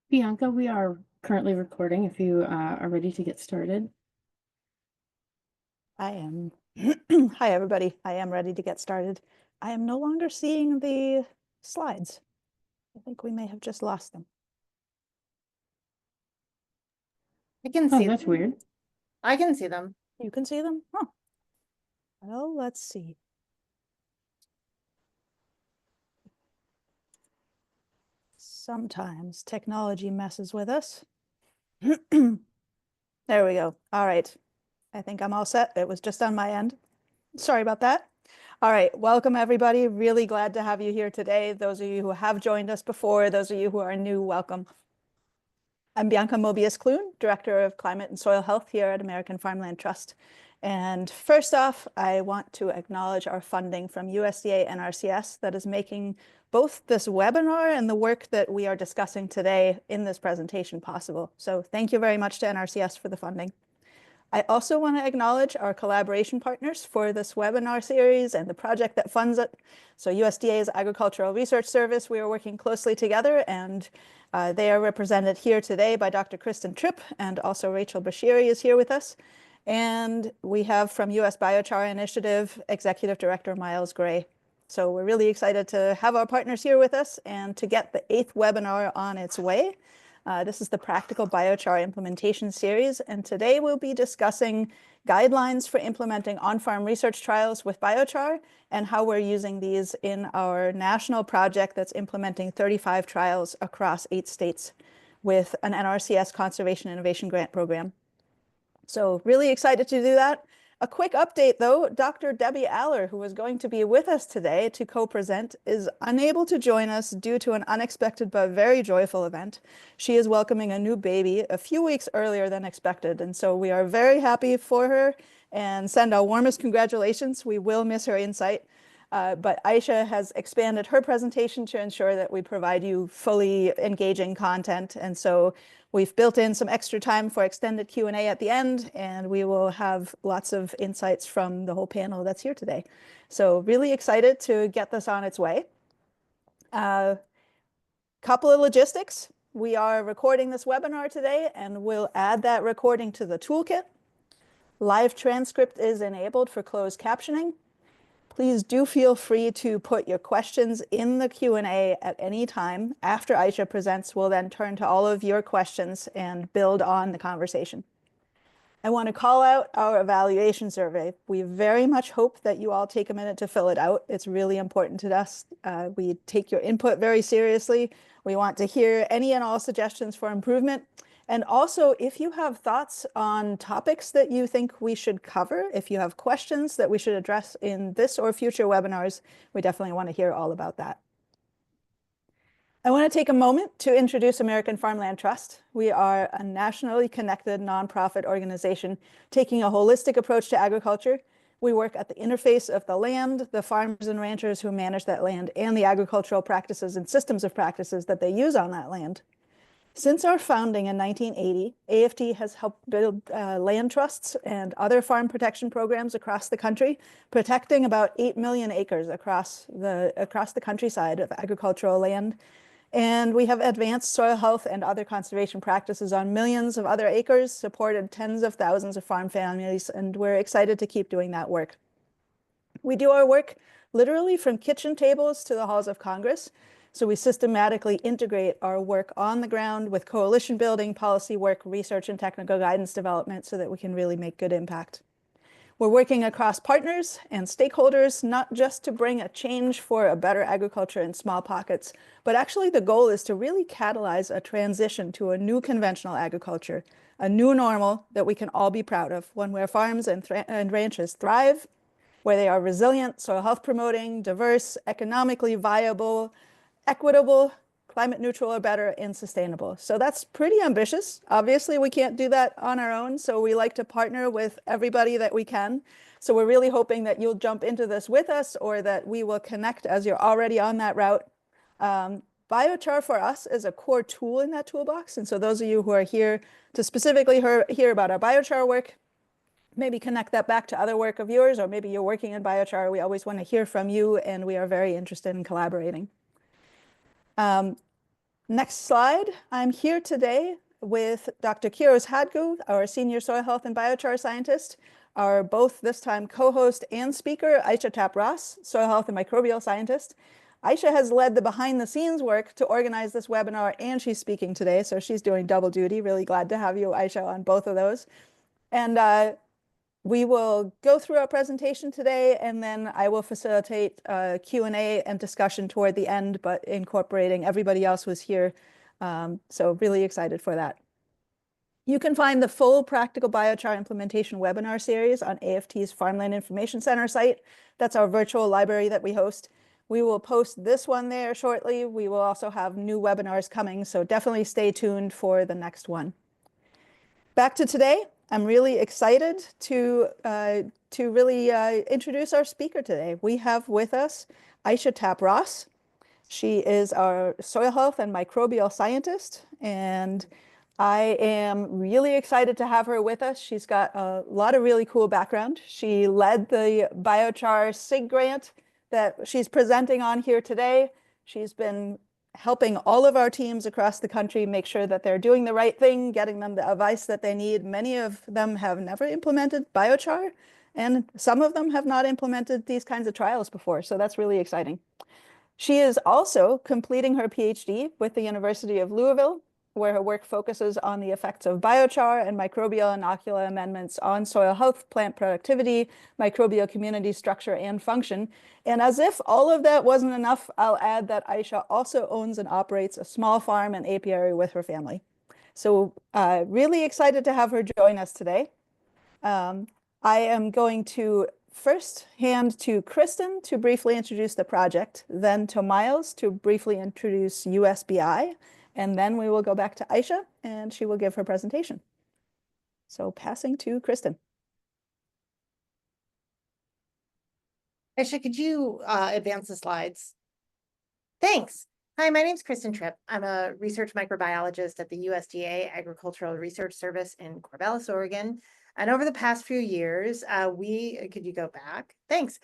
Bianca, we are currently recording if you are ready to get started. I am. Hi, everybody. I am ready to get started. I am no longer seeing the slides. I think we may have just lost them. I can Oh, see that's them. weird. I can see them. You can see them? Huh. Well, let's see. Sometimes technology messes with us. There we go. All right. I think I'm all set. It was just on my end. Sorry about that. All right. Welcome, everybody. Really glad to have you here today. Those of you who have joined us before, those of you who are new, welcome. I'm Bianca Moebius-Clune, Director of Climate and Soil Health here at American Farmland Trust. And first off, I want to acknowledge our funding from USDA and NRCS that is making both this webinar and the work that we are discussing today in this presentation possible. So thank you very much to NRCS for the funding. I also want to acknowledge our collaboration partners for this webinar series and the project that funds it. So USDA's Agricultural Research Service, we are working closely together, and they are represented here today by Dr. Kristin Trippe, and also Rachel Bashiri is here with us. And we have from US Biochar Initiative, Executive Director Myles Gray. So we're really excited to have our partners here with us and to get the 8th webinar on its way. This is the Practical Biochar Implementation Series, and today we'll be discussing guidelines for implementing on-farm research trials with biochar and how we're using these in our national project that's implementing 35 trials across 8 states with an NRCS Conservation Innovation Grant Program. So really excited to do that. A quick update though, Dr. Debbie Aller, who was going to be with us today to co-present, is unable to join us due to an unexpected but very joyful event. She is welcoming a new baby a few weeks earlier than expected, and so we are very happy for her and send our warmest congratulations. We will miss her insight. But Aysha has expanded her presentation to ensure that we provide you fully engaging content. And so we've built in some extra time for extended Q&A at the end, and we will have lots of insights from the whole panel that's here today. So really excited to get this on its way. Couple of logistics. We are recording this webinar today, and we'll add that recording to the toolkit. Live transcript is enabled for closed captioning. Please do feel free to put your questions in the Q&A at any time. After Aysha presents, we'll then turn to all of your questions and build on the conversation. I want to call out our evaluation survey. We very much hope that you all take a minute to fill it out. It's really important to us. We take your input very seriously. We want to hear any and all suggestions for improvement. And also, if you have thoughts on topics that you think we should cover, if you have questions that we should address in this or future webinars, we definitely want to hear all about that. I want to take a moment to introduce American Farmland Trust. We are a nationally connected nonprofit organization taking a holistic approach to agriculture. We work at the interface of the land, the farmers and ranchers who manage that land, and the agricultural practices and systems of practices that they use on that land. Since our founding in 1980, AFT has helped build land trusts and other farm protection programs across the country, protecting about 8 million acres across the countryside of agricultural land. And we have advanced soil health and other conservation practices on millions of other acres, supported tens of thousands of farm families, and we're excited to keep doing that work. We do our work literally from kitchen tables to the halls of Congress. So we systematically integrate our work on the ground with coalition building, policy work, research, and technical guidance development so that we can really make good impact. We're working across partners and stakeholders, not just to bring a change for a better agriculture in small pockets, but actually the goal is to really catalyze a transition to a new conventional agriculture, a new normal that we can all be proud of, one where farms and ranches thrive, where they are resilient, soil health promoting, diverse, economically viable, equitable, climate neutral or better, and sustainable. So that's pretty ambitious. Obviously, we can't do that on our own. So we like to partner with everybody that we can. So we're really hoping that you'll jump into this with us or that we will connect as you're already on that route. Biochar for us is a core tool in that toolbox. And so those of you who are here to specifically hear about our biochar work, maybe connect that back to other work of yours, or maybe you're working in biochar. We always want to hear from you, and we are very interested in collaborating. Next slide. I'm here today with Dr. Kiros Hadgu, our Senior Soil Health and Biochar Scientist, our both this time co-host and speaker, Aysha Tapp Ross, Soil Health and Microbial Scientist. Aysha has led the behind the scenes work to organize this webinar, and she's speaking today, so she's doing double duty. Really glad to have you, Aysha, on both of those. And we will go through our presentation today, and then I will facilitate Q&A and discussion toward the end, but incorporating everybody else who's here. So really excited for that. You can find the full Practical Biochar Implementation webinar series on AFT's Farmland Information Center site. That's our virtual library that we host. We will post this one there shortly. We will also have new webinars coming, so definitely stay tuned for the next one. Back to today. I'm really excited to really introduce our speaker today. We have with us Aysha Tapp Ross. She is our soil health and microbial scientist, and I am really excited to have her with us. She's got a lot of really cool background. She led the Biochar SIG grant that she's presenting on here today. She's been helping all of our teams across the country make sure that they're doing the right thing, getting them the advice that they need. Many of them have never implemented biochar, and some of them have not implemented these kinds of trials before. So that's really exciting. She is also completing her PhD with the University of Louisville, where her work focuses on the effects of biochar and microbial inoculant amendments on soil health, plant productivity, microbial community structure and function. And as if all of that wasn't enough, I'll add that Aysha also owns and operates a small farm and apiary with her family. So really excited to have her join us today. I am going to first hand to Kristin to briefly introduce the project, then to Myles to briefly introduce USBI, and then we will go back to Aysha and she will give her presentation. So passing to Kristin. Aysha, could you advance the slides? Thanks. Hi, my name is Kristin Trippe. I'm a research microbiologist at the USDA Agricultural Research Service in Corvallis, Oregon. And over the past few years, could you go back? Thanks.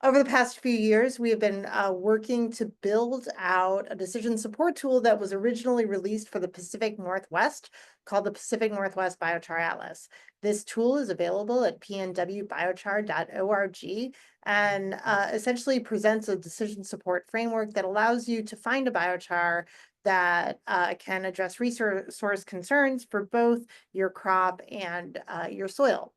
Over the past few years, we have been working to build out a decision support tool that was originally released for the Pacific Northwest called the Pacific Northwest Biochar Atlas. This tool is available at pnwbiochar.org and essentially presents a decision support framework that allows you to find a biochar that can address resource concerns for both your crop and your soil.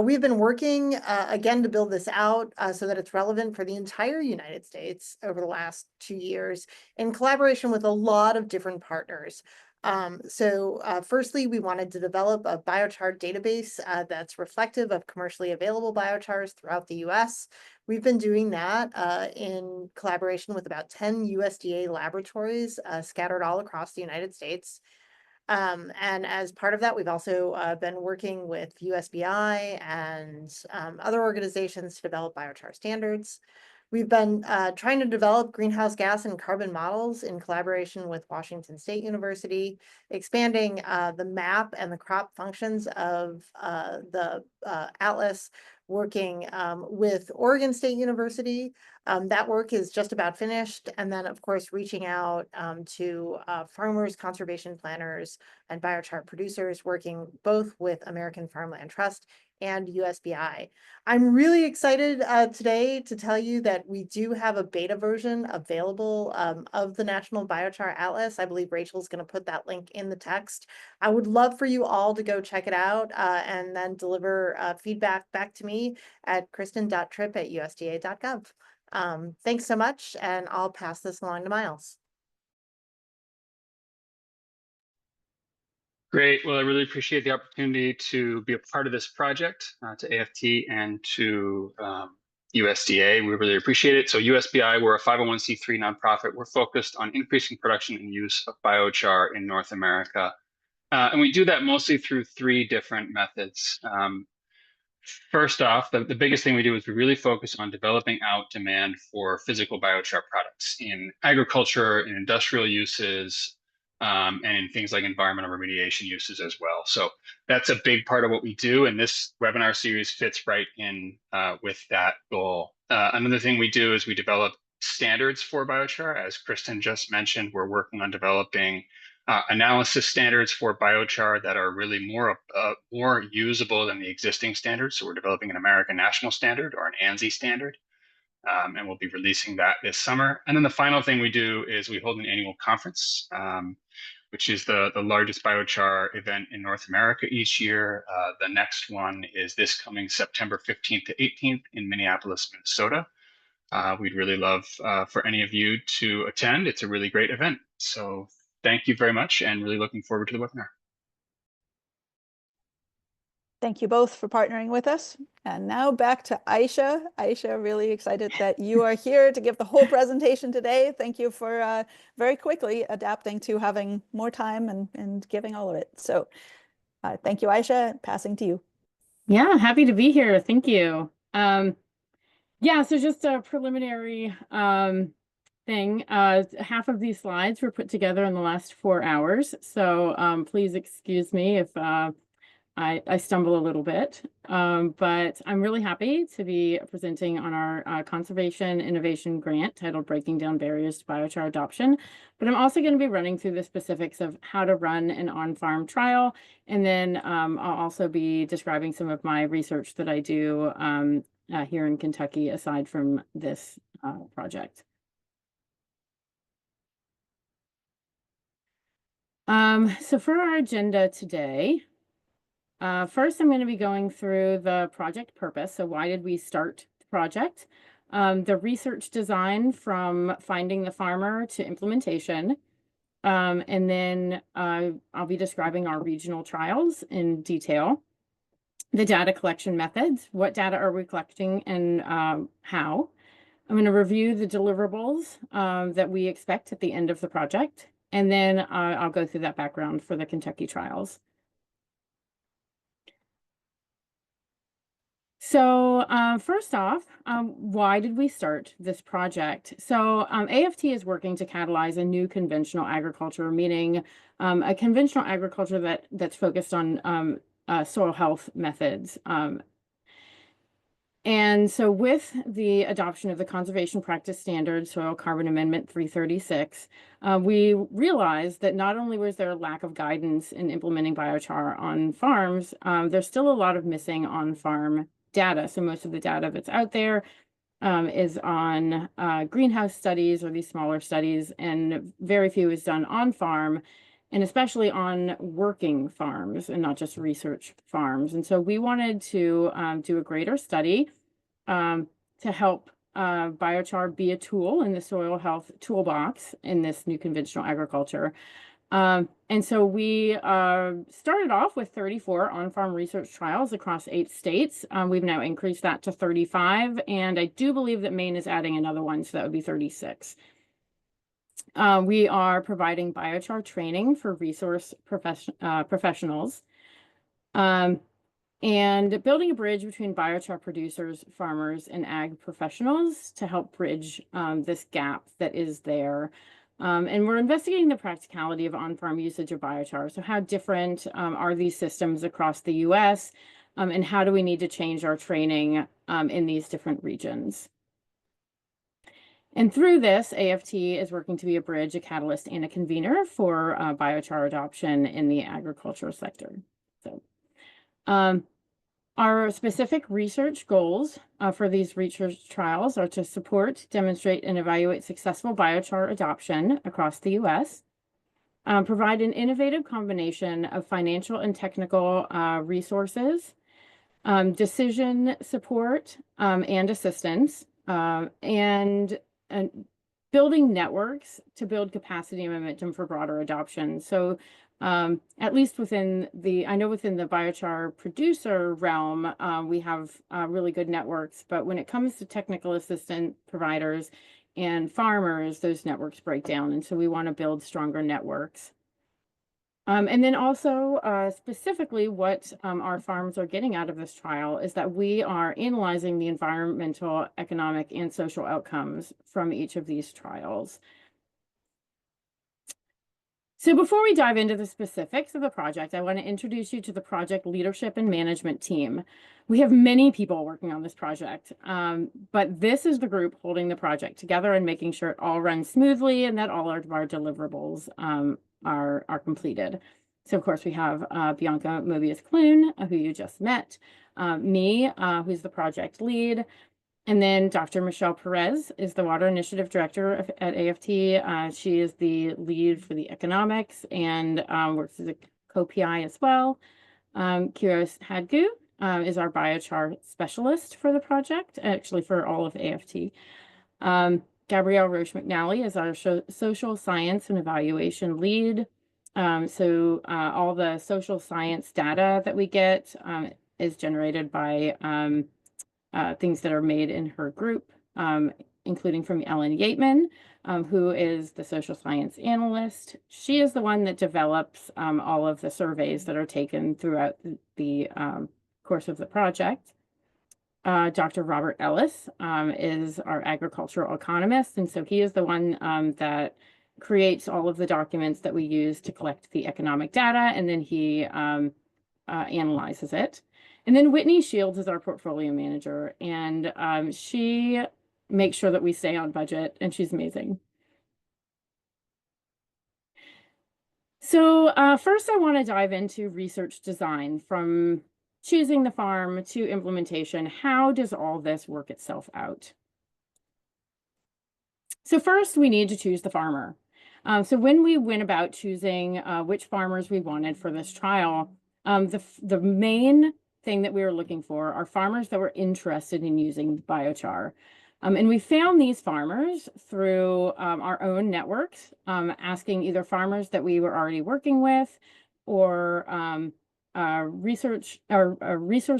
We've been working again to build this out so that it's relevant for the entire United States over the last 2 years in collaboration with a lot of different partners. Firstly, we wanted to develop a biochar database that's reflective of commercially available biochars throughout the US. We've been doing that in collaboration with about 10 USDA laboratories scattered all across the United States. And as part of that, we've also been working with USBI and other organizations to develop biochar standards. We've been trying to develop greenhouse gas and carbon models in collaboration with Washington State University, expanding the map and the crop functions of the atlas, working with Oregon State University. That work is just about finished. And then, of course, reaching out to farmers, conservation planners, and biochar producers, working both with American Farmland Trust and USBI. I'm really excited today to tell you that we do have a beta version available of the National Biochar Atlas. I believe Rachel's going to put that link in the text. I would love for you all to go check it out and then deliver feedback back to me at kristin.trippe@usda.gov. Thanks so much, and I'll pass this along to Myles. Great. Well, I really appreciate the opportunity to be a part of this project, to AFT and to USDA. We really appreciate it. So USBI, we're a 501c3 nonprofit. We're focused on increasing production and use of biochar in North America. And we do that mostly through 3 different methods. First off, the biggest thing we do is we really focus on developing out demand for physical biochar products in agriculture, in industrial uses, and in things like environmental remediation uses as well. So that's a big part of what we do, and this webinar series fits right in with that goal. Another thing we do is we develop standards for biochar. As Kristin just mentioned, we're working on developing analysis standards for biochar that are really more usable than the existing standards. So we're developing an American National Standard, or an ANSI standard, and we'll be releasing that this summer. And then the final thing we do is we hold an annual conference, which is the largest biochar event in North America each year. The next one is this coming September 15th to 18th in Minneapolis, Minnesota. We'd really love for any of you to attend. It's a really great event. So thank you very much, and really looking forward to the webinar. Thank you both for partnering with us. And now back to Aysha. Aysha, really excited that you are here to give the whole presentation today. Thank you for very quickly adapting to having more time and giving all of it. So thank you, Aysha. Passing to you. Yeah, happy to be here. Thank you. Yeah, so just a preliminary thing. Half of these slides were put together in the last 4 hours. So please excuse me if I stumble a little bit, but I'm really happy to be presenting on our Conservation Innovation Grant titled Breaking Down Barriers to Biochar Adoption. But I'm also going to be running through the specifics of how to run an on-farm trial. And then I'll also be describing some of my research that I do here in Kentucky, aside from this project. So for our agenda today, first, I'm going to be going through the project purpose. So why did we start the project? The research design from finding the farmer to implementation. And then I'll be describing our regional trials in detail. The data collection methods. What data are we collecting and how? I'm going to review the deliverables that we expect at the end of the project. And then I'll go through that background for the Kentucky trials. So first off, why did we start this project? So AFT is working to catalyze a new conventional agriculture, meaning a conventional agriculture that's focused on soil health methods. And so with the adoption of the Conservation Practice Standard, Soil Carbon Amendment 336, we realized that not only was there a lack of guidance in implementing biochar on farms, there's still a lot of missing on-farm data. So most of the data that's out there is on greenhouse studies or these smaller studies, and very few is done on farm, and especially on working farms and not just research farms. And so we wanted to do a greater study to help biochar be a tool in the soil health toolbox in this new conventional agriculture. And so we started off with 34 on-farm research trials across 8 states. We've now increased that to 35, and I do believe that Maine is adding another one, so that would be 36. We are providing biochar training for resource professionals and building a bridge between biochar producers, farmers, and ag professionals to help bridge this gap that is there. And we're investigating the practicality of on-farm usage of biochar. So how different are these systems across the U.S., and how do we need to change our training in these different regions? And through this, AFT is working to be a bridge, a catalyst, and a convener for biochar adoption in the agricultural sector. So our specific research goals for these research trials are to support, demonstrate, and evaluate successful biochar adoption across the U.S., provide an innovative combination of financial and technical resources, decision support and assistance, and building networks to build capacity and momentum for broader adoption. So at least within the biochar producer realm, we have really good networks, but when it comes to technical assistant providers and farmers, those networks break down. And so we want to build stronger networks. And then also specifically what our farms are getting out of this trial is that we are analyzing the environmental, economic, and social outcomes from each of these trials. So before we dive into the specifics of the project, I want to introduce you to the project leadership and management team. We have many people working on this project, but this is the group holding the project together and making sure it all runs smoothly and that all of our deliverables are completed. So of course we have Bianca Moebius-Clune, who you just met, me, who's the project lead, and then Dr. Michelle Perez is the Water Initiative Director at AFT. She is the lead for the economics and works as a co-PI as well. Kiros Hadgu is our biochar specialist for the project, actually for all of AFT. Gabrielle Roche McNally is our social science and evaluation lead. All the social science data that we get is generated by things that are made in her group, including from Ellen Yateman, who is the social science analyst. She is the one that develops all of the surveys that are taken throughout the course of the project. Dr. Robert Ellis is our agricultural economist, and so he is the one that creates all of the documents that we use to collect the economic data, and then he analyzes it. And then Whitney Shields is our portfolio manager, and she makes sure that we stay on budget, and she's amazing. So first I want to dive into research design, from choosing the farm to implementation. How does all this work itself out? So first we need to choose the farmer. So when we went about choosing which farmers we wanted for this trial, the main thing that we were looking for are farmers that were interested in using biochar. And we found these farmers through our own networks, asking either farmers that we were already working with or resource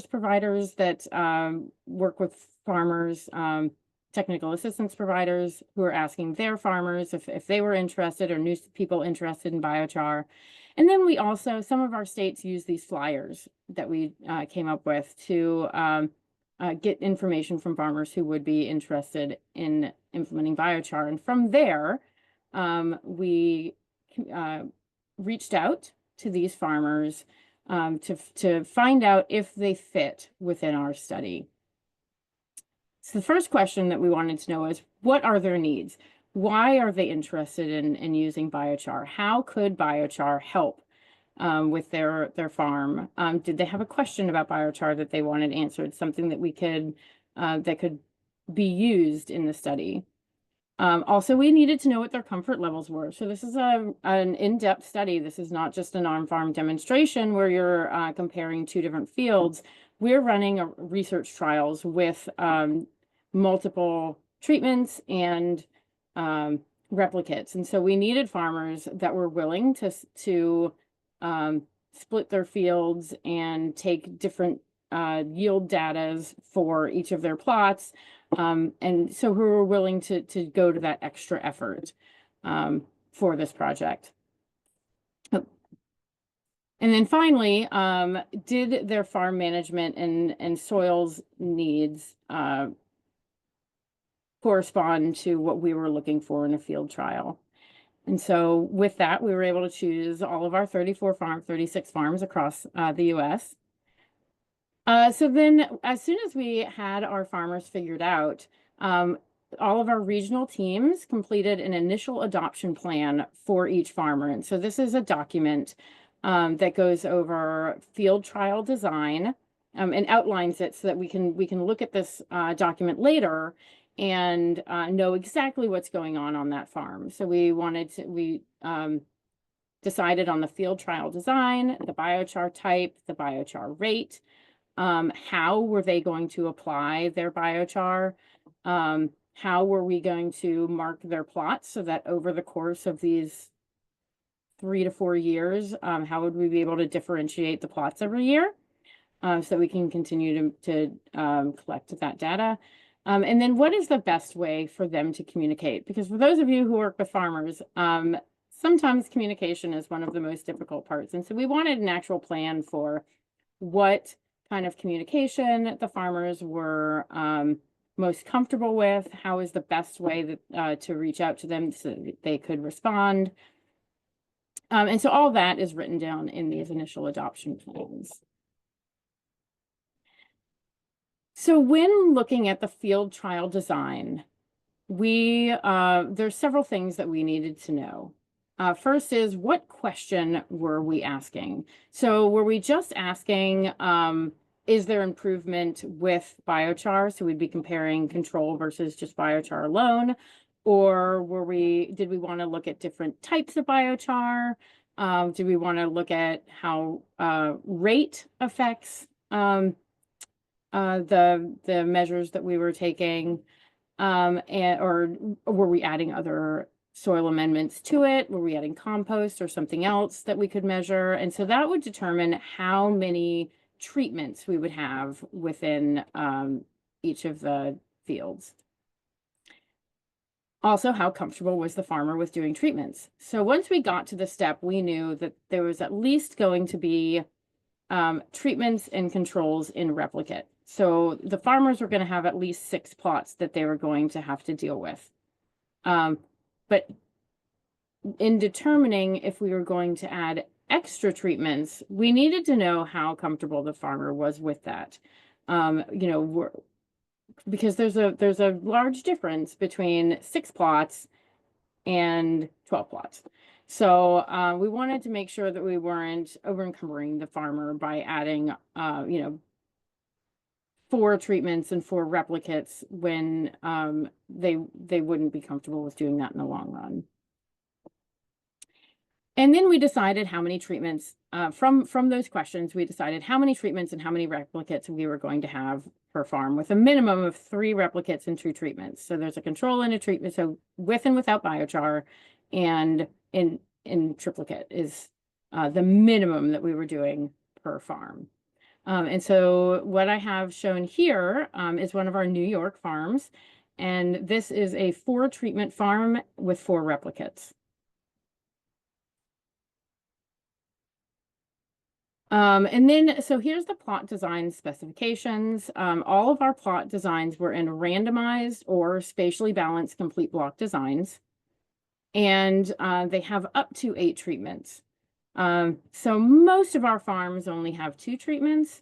providers that work with farmers, technical assistance providers who are asking their farmers if they were interested or knew people interested in biochar. And then we also, some of our states use these flyers that we came up with to get information from farmers who would be interested in implementing biochar. And from there, we reached out to these farmers to find out if they fit within our study. So the first question that we wanted to know is, what are their needs? Why are they interested in using biochar? How could biochar help with their farm? Did they have a question about biochar that they wanted answered, something that we could that could be used in the study? Also, we needed to know what their comfort levels were. So this is an in-depth study. This is not just an on-farm demonstration where you're comparing two different fields. We're running research trials with multiple treatments and replicates. And so we needed farmers that were willing to split their fields and take different yield data for each of their plots. And so who were willing to go to that extra effort for this project. And then finally, did their farm management and soils needs correspond to what we were looking for in a field trial? And so with that, we were able to choose all of our 36 farms across the US. So then as soon as we had our farmers figured out, all of our regional teams completed an initial adoption plan for each farmer. And so this is a document that goes over field trial design and outlines it so that we can look at this document later and know exactly what's going on that farm. So we decided on the field trial design, the biochar type, the biochar rate, how were they going to apply their biochar, how were we going to mark their plots so that over the course of these 3 to 4 years, how would we be able to differentiate the plots every year so that we can continue to collect that data. And then what is the best way for them to communicate? Because for those of you who work with farmers, sometimes communication is one of the most difficult parts. And so we wanted an actual plan for what kind of communication the farmers were most comfortable with, how is the best way that, to reach out to them so that they could respond. And so all that is written down in these initial adoption plans. So when looking at the field trial design, there's several things that we needed to know. First is, what question were we asking? So were we just asking, is there improvement with biochar? So we'd be comparing control versus just biochar alone. Or did we want to look at different types of biochar? Do we want to look at how rate affects the measures that we were taking? Or were we adding other soil amendments to it? Were we adding compost or something else that we could measure? And so that would determine how many treatments we would have within each of the fields. Also, how comfortable was the farmer with doing treatments? So once we got to the step, we knew that there was at least going to be treatments and controls in replicate. So the farmers were going to have at least 6 plots that they were going to have to deal with. But in determining if we were going to add extra treatments, we needed to know how comfortable the farmer was with that. Because there's a large difference between 6 plots and 12 plots. So we wanted to make sure that we weren't over-encumbering the farmer by adding 4 treatments and 4 replicates when they wouldn't be comfortable with doing that in the long run. And then we decided how many treatments, from those questions, we decided how many treatments and how many replicates we were going to have per farm, with a minimum of 3 replicates and 2 treatments. So there's a control and a treatment, so with and without biochar, and in triplicate is the minimum that we were doing per farm. And so what I have shown here is one of our New York farms, and this is a 4 treatment farm with 4 replicates. And then, so here's the plot design specifications. All of our plot designs were in randomized or spatially balanced complete block designs. And they have up to 8 treatments. So most of our farms only have 2 treatments,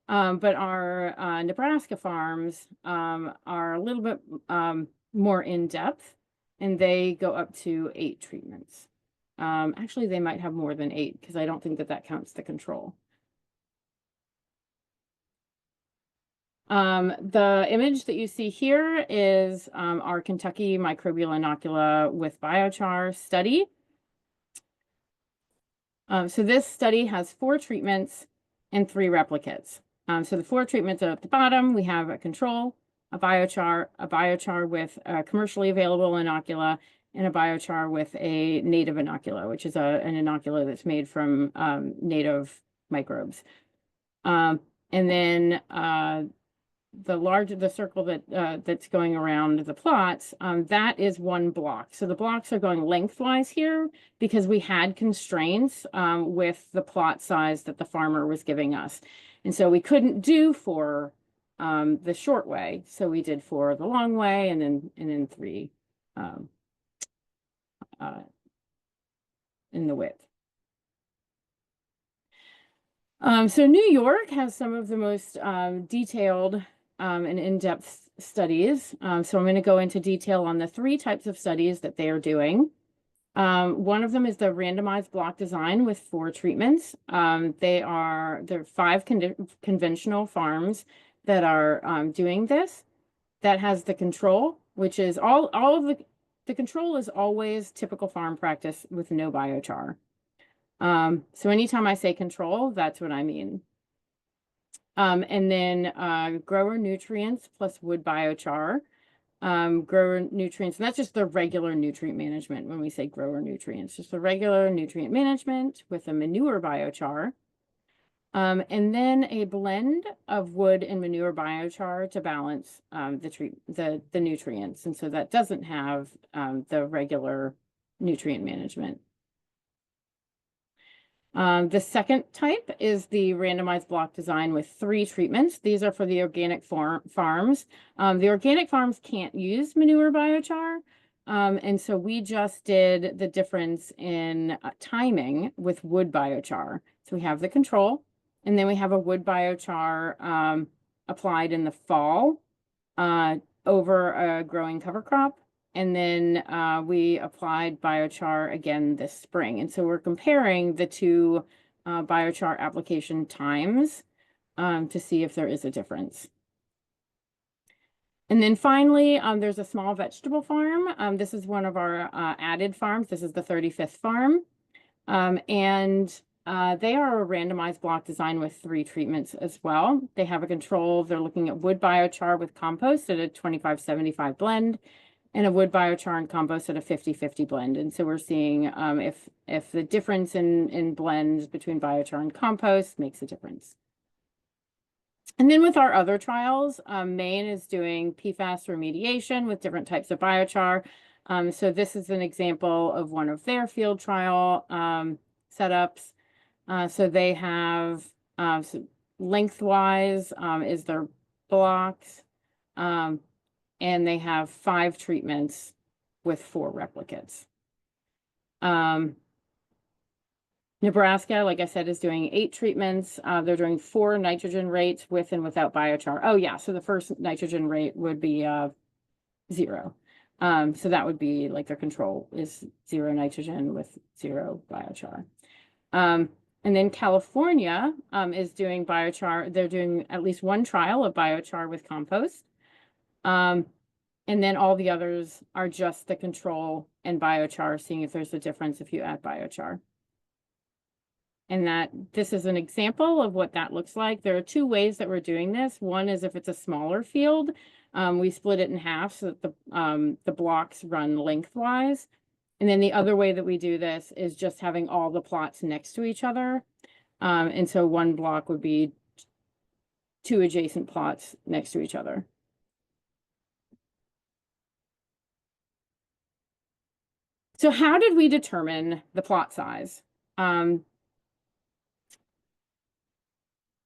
but our Nebraska farms are a little bit more in depth, and they go up to 8 treatments. Actually, they might have more than 8 because I don't think that counts the control. The image that you see here is our Kentucky microbial inocula with biochar study. So this study has 4 treatments and 3 replicates. So the 4 treatments are at the bottom. We have a control, a biochar with a commercially available inocula, and a biochar with a native inocula, which is an inocula that's made from native microbes. And then the circle that's going around the plots, that is 1 block. So the blocks are going lengthwise here because we had constraints with the plot size that the farmer was giving us. And so we couldn't do for the short way. So we did for the long way, and then 3 in the width. So New York has some of the most detailed and in-depth studies. So I'm going to go into detail on the 3 types of studies that they are doing. One of them is the randomized block design with 4 treatments. There are 5 conventional farms that are doing this. That has the control, which is all of the control is always typical farm practice with no biochar. So anytime I say control, that's what I mean. And then grower nutrients plus wood biochar. Grower nutrients, and that's just the regular nutrient management when we say grower nutrients, just the regular nutrient management with a manure biochar. And then a blend of wood and manure biochar to balance the nutrients. And so that doesn't have the regular nutrient management. The second type is the randomized block design with 3 treatments. These are for the organic farms. The organic farms can't use manure biochar, And so we just did the difference in timing with wood biochar. So we have the control, and then we have a wood biochar applied in the fall over a growing cover crop. And then we applied biochar again this spring. And so we're comparing the two biochar application times to see if there is a difference. And then finally, there's a small vegetable farm. This is one of our added farms. This is the 35th farm. And they are a randomized block design with 3 treatments as well. They have a control. They're looking at wood biochar with compost at a 25-75 blend, and a wood biochar and compost at a 50-50 blend. And so we're seeing if the difference in blends between biochar and compost makes a difference. And then with our other trials, Maine is doing PFAS remediation with different types of biochar. So this is an example of one of their field trial setups. So they have so lengthwise is their blocks, and they have 5 treatments with 4 replicates. Nebraska, like I said, is doing 8 treatments. They're doing 4 nitrogen rates with and without biochar. Oh yeah, so the first nitrogen rate would be 0. So that would be like their control is 0 nitrogen with 0 biochar. And then California is doing biochar. They're doing at least 1 trial of biochar with compost. And then all the others are just the control and biochar, seeing if there's a difference if you add biochar. And this is an example of what that looks like. There are 2 ways that we're doing this. One is if it's a smaller field, we split it in half so that the blocks run lengthwise. And then the other way that we do this is just having all the plots next to each other. And so one block would be 2 adjacent plots next to each other. So how did we determine the plot size?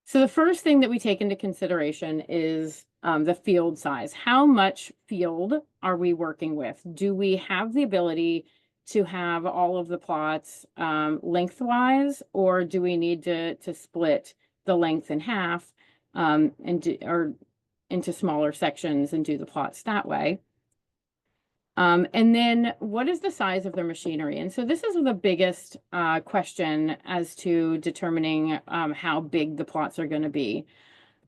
So the first thing that we take into consideration is the field size. How much field are we working with? Do we have the ability to have all of the plots lengthwise, or do we need to split the length in half or into smaller sections and do the plots that way? And then what is the size of their machinery? And so this is the biggest question as to determining how big the plots are going to be.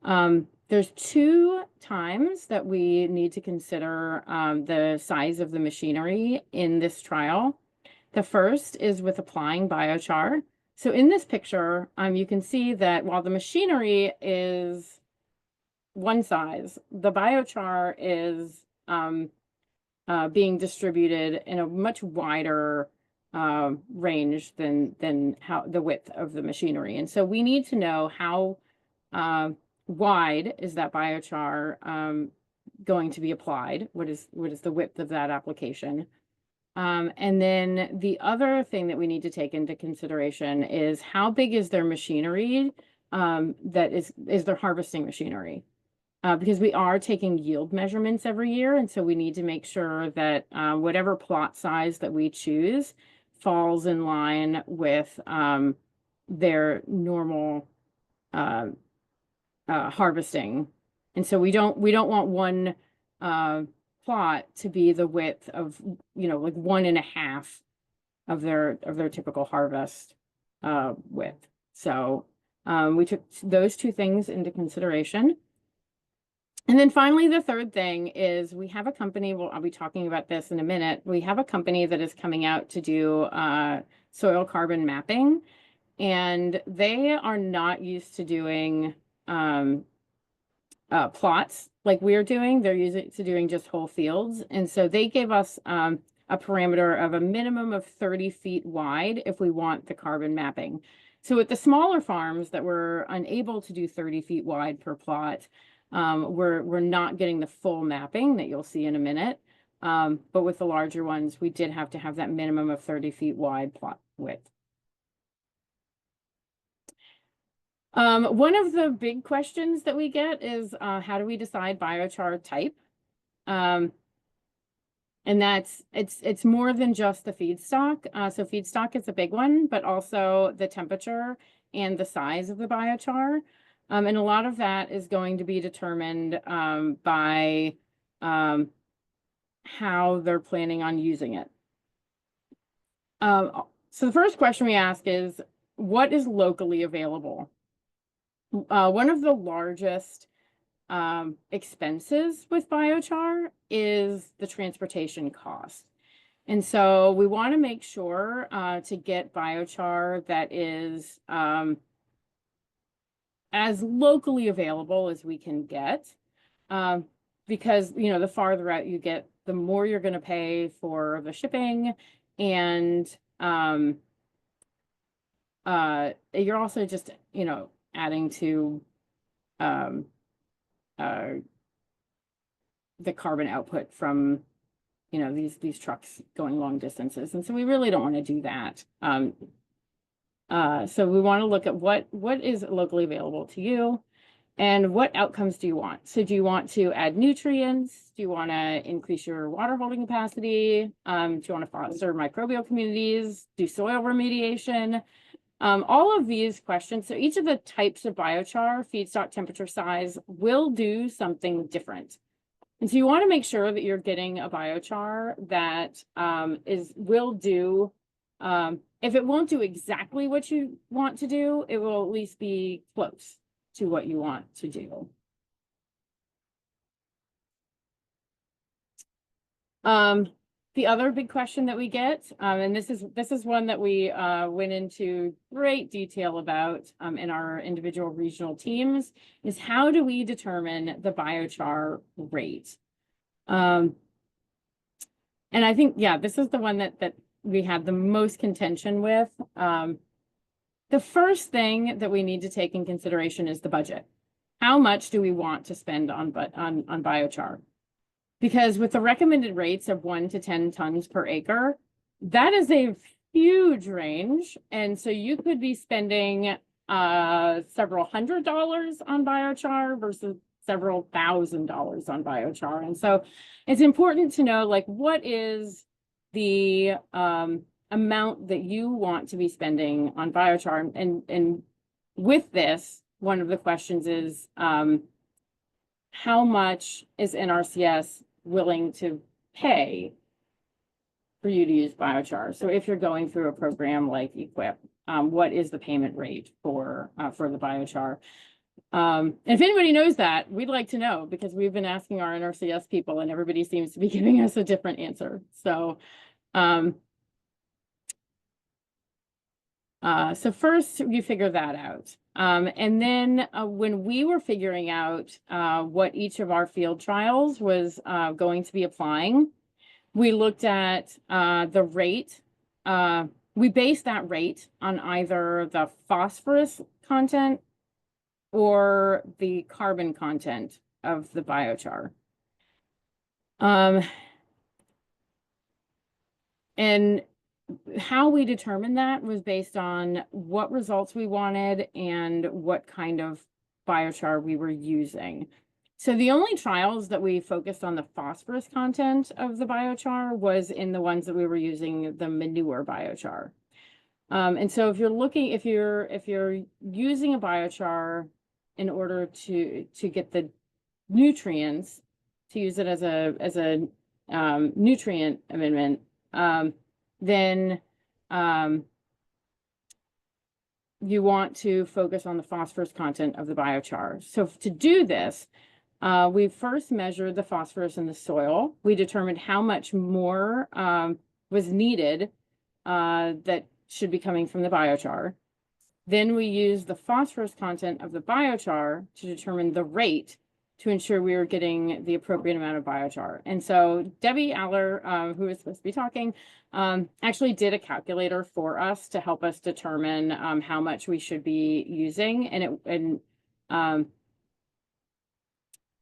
There's 2 times that we need to consider the size of the machinery in this trial. The first is with applying biochar. So in this picture, you can see that while the machinery is one size, the biochar is being distributed in a much wider range than how the width of the machinery. And so we need to know how wide is that biochar going to be applied? What is the width of that application? And then the other thing that we need to take into consideration is how big is their machinery that is their harvesting machinery. Because we are taking yield measurements every year, and so we need to make sure that whatever plot size that we choose falls in line with their normal harvesting. And so we don't want one plot to be the width of, like 1.5 of their typical harvest width. So we took those 2 things into consideration. And then finally, the third thing is we have a company, well, I'll be talking about this in a minute. We have a company that is coming out to do soil carbon mapping, and they are not used to doing plots like we're doing. They're used to doing just whole fields. And so they gave us a parameter of a minimum of 30 feet wide if we want the carbon mapping. So with the smaller farms that were unable to do 30 feet wide per plot, we're not getting the full mapping that you'll see in a minute. But with the larger ones, we did have to have that minimum of 30 feet wide plot width. One of the big questions that we get is how do we decide biochar type? And it's more than just the feedstock. So feedstock is a big one, but also the temperature and the size of the biochar. And a lot of that is going to be determined by how they're planning on using it. So the first question we ask is, what is locally available? One of the largest expenses with biochar is the transportation cost. And so we want to make sure to get biochar that is as locally available as we can get, because, you know, the farther out you get, the more you're going to pay for the shipping, and you're also just, you know, adding to the carbon output from, you know, these trucks going long distances. And so we really don't want to do that. So we want to look at what is locally available to you and what outcomes do you want. So do you want to add nutrients? Do you want to increase your water holding capacity? Do you want to foster microbial communities? Do soil remediation? All of these questions, so each of the types of biochar, feedstock, temperature, size, will do something different. And so you want to make sure that you're getting a biochar that will do, if it won't do exactly what you want to do, it will at least be close to what you want to do. The other big question that we get, and this is one that we went into great detail about in our individual regional teams, is how do we determine the biochar rate? And I think, yeah, this is the one that we had the most contention with. The first thing that we need to take in consideration is the budget. How much do we want to spend on biochar? Because with the recommended rates of 1 to 10 tons per acre, that is a huge range. And so you could be spending several $100s on biochar versus several $1,000s on biochar. And so it's important to know, like, what is the amount that you want to be spending on biochar. And with this, one of the questions is, how much is NRCS willing to pay for you to use biochar? So if you're going through a program like EQIP, what is the payment rate for the biochar? And if anybody knows that, we'd like to know, because we've been asking our NRCS people and everybody seems to be giving us a different answer. So, so first you figure that out. And then when we were figuring out what each of our field trials was going to be applying, we looked at the rate. We based that rate on either the phosphorus content or the carbon content of the biochar. And how we determined that was based on what results we wanted and what kind of biochar we were using. So the only trials that we focused on the phosphorus content of the biochar was in the ones that we were using the manure biochar. And so if you're using a biochar in order to get the nutrients, to use it as a nutrient amendment, then you want to focus on the phosphorus content of the biochar. So to do this, we first measured the phosphorus in the soil. We determined how much more was needed that should be coming from the biochar. Then we used the phosphorus content of the biochar to determine the rate to ensure we were getting the appropriate amount of biochar. And so Debbie Aller, who is supposed to be talking, actually did a calculator for us to help us determine how much we should be using.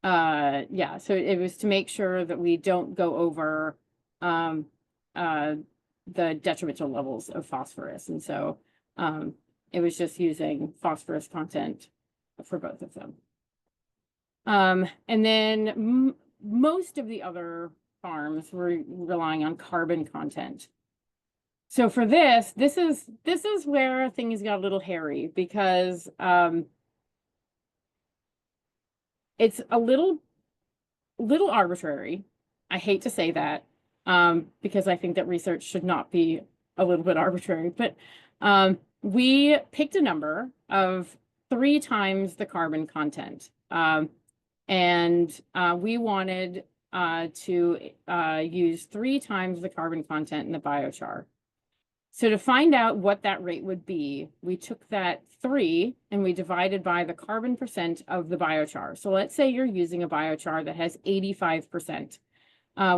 Yeah, so it was to make sure that we don't go over the detrimental levels of phosphorus. And so it was just using phosphorus content for both of them. And then most of the other farms were relying on carbon content. So for this is where things got a little hairy, because it's a little arbitrary. I hate to say that, because I think that research should not be a little bit arbitrary, but we picked a number of 3 times the carbon content. And we wanted to use 3 times the carbon content in the biochar. So to find out what that rate would be, we took that 3 and we divided by the carbon percent of the biochar. So let's say you're using a biochar that has 85%.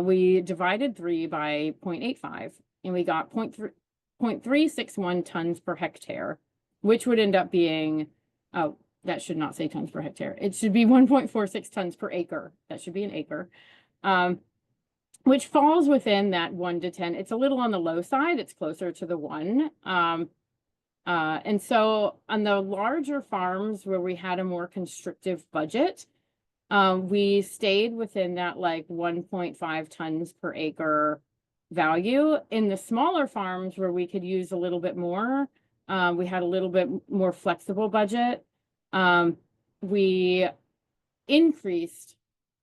We divided 3 by 0.85 and we got 0.361 tons per hectare, which would end up being, oh, that should not say tons per hectare. It should be 1.46 tons per acre. That should be an acre. Which falls within that 1 to 10. It's a little on the low side. It's closer to the 1. And so on the larger farms where we had a more constrictive budget, we stayed within that like 1.5 tons per acre value. In the smaller farms where we could use a little bit more, we had a little bit more flexible budget. We increased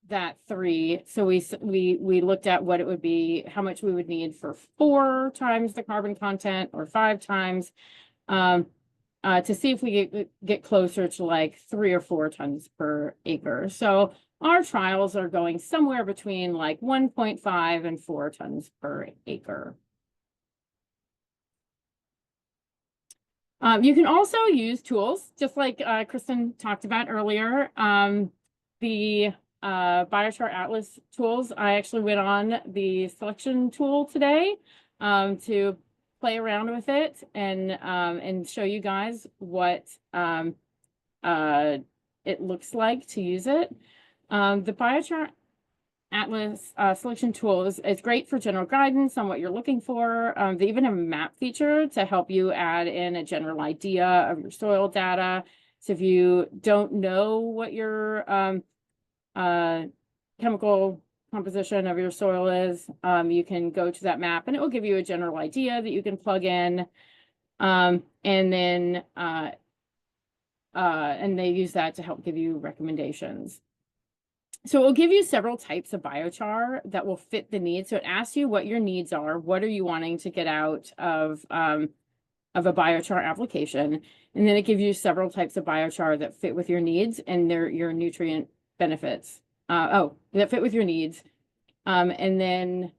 that 3. So we looked at what it would be, how much we would need for 4 times the carbon content or 5 times, to see if we get closer to like 3 or 4 tons per acre. So our trials are going somewhere between like 1.5 and 4 tons per acre. You can also use tools, just like Kristin talked about earlier. The Biochar Atlas tools, I actually went on the selection tool today to play around with it and show you guys what it looks like to use it. The Biochar Atlas selection tool is great for general guidance on what you're looking for. They even have a map feature to help you add in a general idea of your soil data. So if you don't know what your chemical composition of your soil is, you can go to that map and it will give you a general idea that you can plug in. And then and they use that to help give you recommendations. So it will give you several types of biochar that will fit the needs. So it asks you what your needs are. What are you wanting to get out of a biochar application? And then it gives you several types of biochar that fit with your needs and your nutrient benefits. That fit with your needs. And then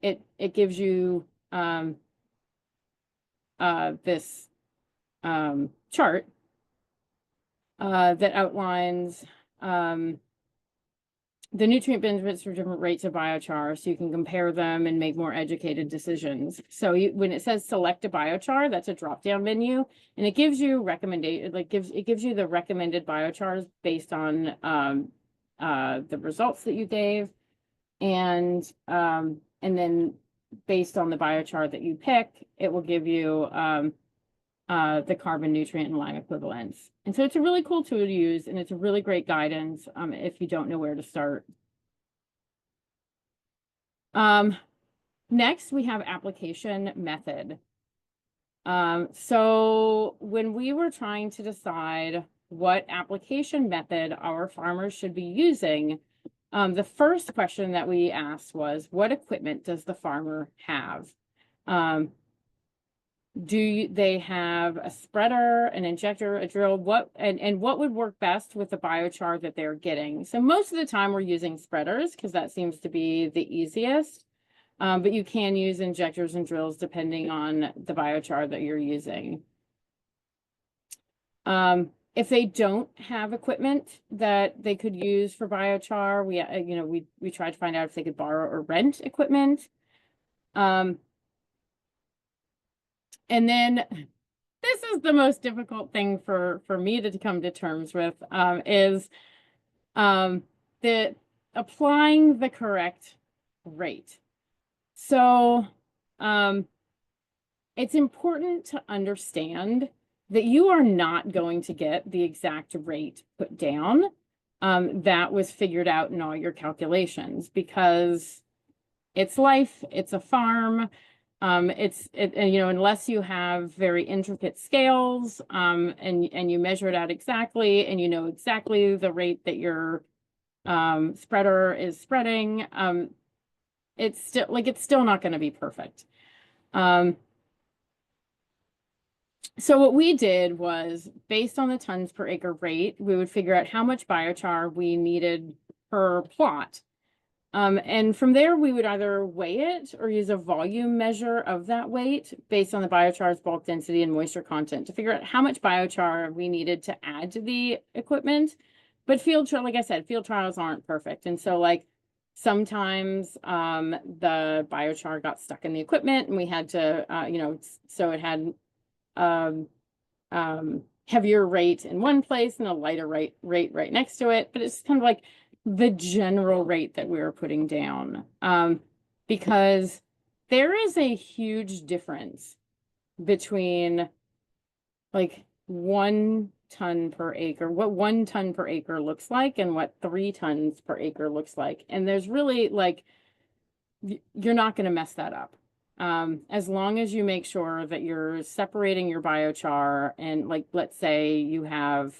it gives you this chart that outlines the nutrient benefits for different rates of biochar, so you can compare them and make more educated decisions. So when it says select a biochar, that's a drop-down menu, and it gives you it gives you the recommended biochars based on the results that you gave, and then based on the biochar that you pick, it will give you the carbon, nutrient, and lime equivalents. And so it's a really cool tool to use, and it's a really great guidance if you don't know where to start. Next, we have application method. So when we were trying to decide what application method our farmers should be using, the first question that we asked was, what equipment does the farmer have? Do they have a spreader, an injector, a drill? What would work best with the biochar that they're getting? So most of the time we're using spreaders because that seems to be the easiest. But you can use injectors and drills depending on the biochar that you're using. If they don't have equipment that they could use for biochar, we tried to find out if they could borrow or rent equipment. And then this is the most difficult thing for me to come to terms with, is applying the correct rate. So it's important to understand that you are not going to get the exact rate put down that was figured out in all your calculations, because it's life, it's a farm. And, you know, unless you have very intricate scales, and you measure it out exactly, and you know exactly the rate that your spreader is spreading, it's still not going to be perfect. So what we did was, based on the tons per acre rate, we would figure out how much biochar we needed per plot. And from there, we would either weigh it or use a volume measure of that weight based on the biochar's bulk density and moisture content to figure out how much biochar we needed to add to the equipment. But like I said, field trials aren't perfect. And so like sometimes the biochar got stuck in the equipment and we had to, you know, so it had heavier rate in one place and a lighter rate right next to it. But it's kind of like the general rate that we were putting down, because there is a huge difference between like 1 ton per acre, what 1 ton per acre looks like and what 3 tons per acre looks like. And there's really like, you're not going to mess that up. As long as you make sure that you're separating your biochar, and like, let's say you have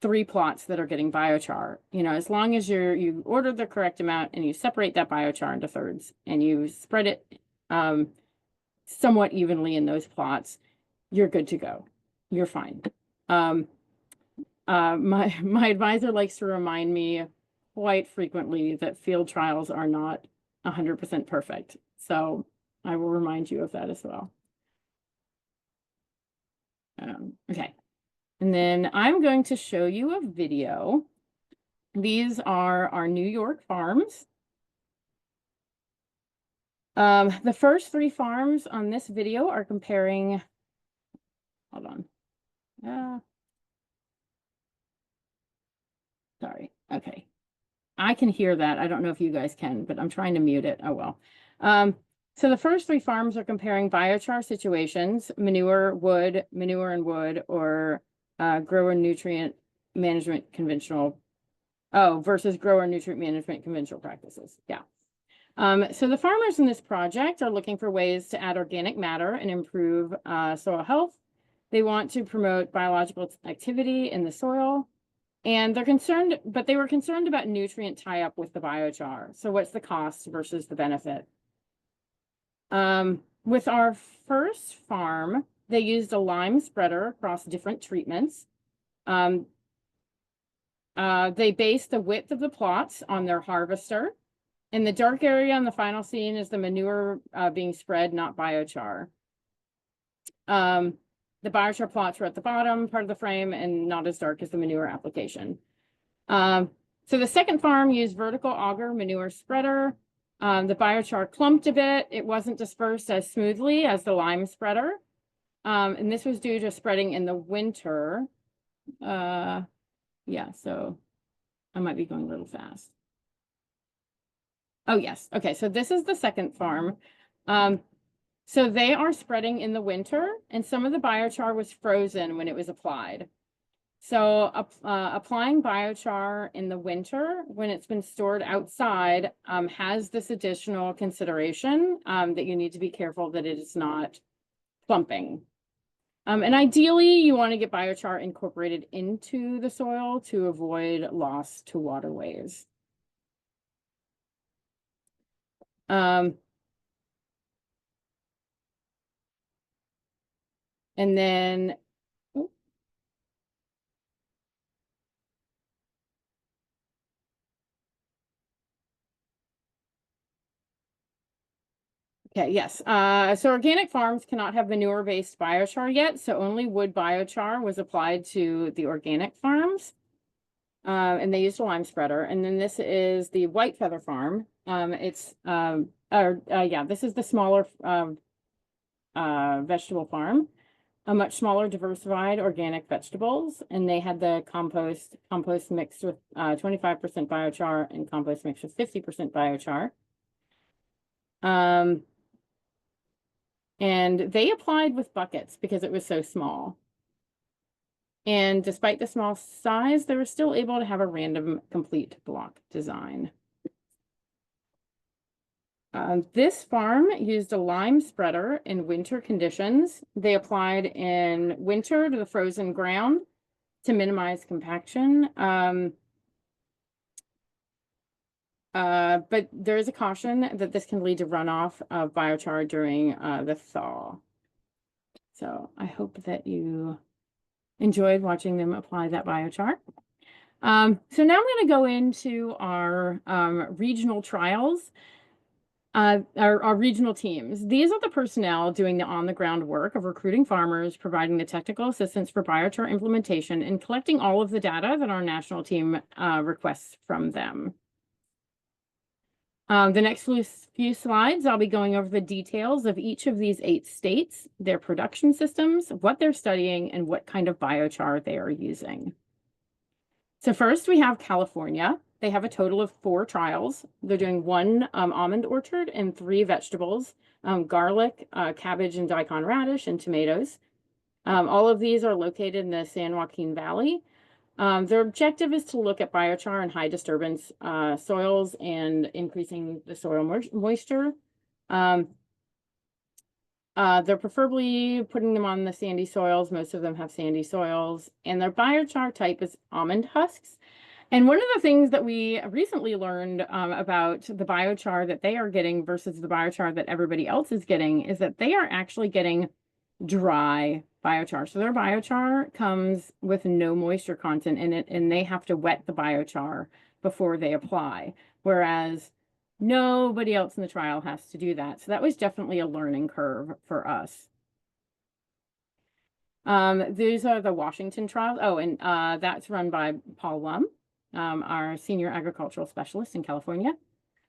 3 plots that are getting biochar, you know, as long as you order the correct amount and you separate that biochar into thirds and you spread it somewhat evenly in those plots, you're good to go. You're fine. My advisor likes to remind me quite frequently that field trials are not 100% perfect. So I will remind you of that as well. Okay. And then I'm going to show you a video. These are our New York farms. The first 3 farms on this video are comparing, hold on. Sorry. Okay. I can hear that. I don't know if you guys can, but I'm trying to mute it. Oh, well. So the first 3 farms are comparing biochar situations, manure and wood, or grower nutrient management conventional, versus grower nutrient management conventional practices. Yeah. So the farmers in this project are looking for ways to add organic matter and improve soil health. They want to promote biological activity in the soil. And they were concerned about nutrient tie-up with the biochar. So what's the cost versus the benefit? With our first farm, they used a lime spreader across different treatments. They based the width of the plots on their harvester. And the dark area on the final scene is the manure being spread, not biochar. The biochar plots were at the bottom part of the frame and not as dark as the manure application. So the second farm used vertical auger manure spreader. The biochar clumped a bit. It wasn't dispersed as smoothly as the lime spreader. And this was due to spreading in the winter. Yeah, so I might be going a little fast. Oh, yes. Okay, so this is the second farm. So they are spreading in the winter, and some of the biochar was frozen when it was applied. So applying biochar in the winter when it's been stored outside has this additional consideration that you need to be careful that it is not clumping. And ideally, you want to get biochar incorporated into the soil to avoid loss to waterways. And then, okay, yes. So organic farms cannot have manure-based biochar yet, so only wood biochar was applied to the organic farms. And they used a lime spreader. And then this is the White Feather Farm. This is the smaller vegetable farm. A much smaller diversified organic vegetables, and they had the compost mixed with 25% biochar and compost mixed with 50% biochar. And they applied with buckets because it was so small. And despite the small size, they were still able to have a random complete block design. This farm used a lime spreader in winter conditions. They applied in winter to the frozen ground to minimize compaction. But there is a caution that this can lead to runoff of biochar during the thaw. So I hope that you enjoyed watching them apply that biochar. So now I'm going to go into our regional trials. Our regional teams. These are the personnel doing the on-the-ground work of recruiting farmers, providing the technical assistance for biochar implementation, and collecting all of the data that our national team requests from them. The next few slides, I'll be going over the details of each of these 8 states, their production systems, what they're studying, and what kind of biochar they are using. So first we have California. They have a total of 4 trials. They're doing 1 almond orchard and 3 vegetables, garlic, cabbage and daikon radish, and tomatoes. All of these are located in the San Joaquin Valley. Their objective is to look at biochar in high disturbance soils and increasing the soil moisture. They're preferably putting them on the sandy soils. Most of them have sandy soils, and their biochar type is almond husks. And one of the things that we recently learned about the biochar that they are getting versus the biochar that everybody else is getting is that they are actually getting dry biochar. So their biochar comes with no moisture content in it, and they have to wet the biochar before they apply, whereas nobody else in the trial has to do that. So that was definitely a learning curve for us. These are the Washington trials. Oh, and that's run by Paul Lum, our senior agricultural specialist in California.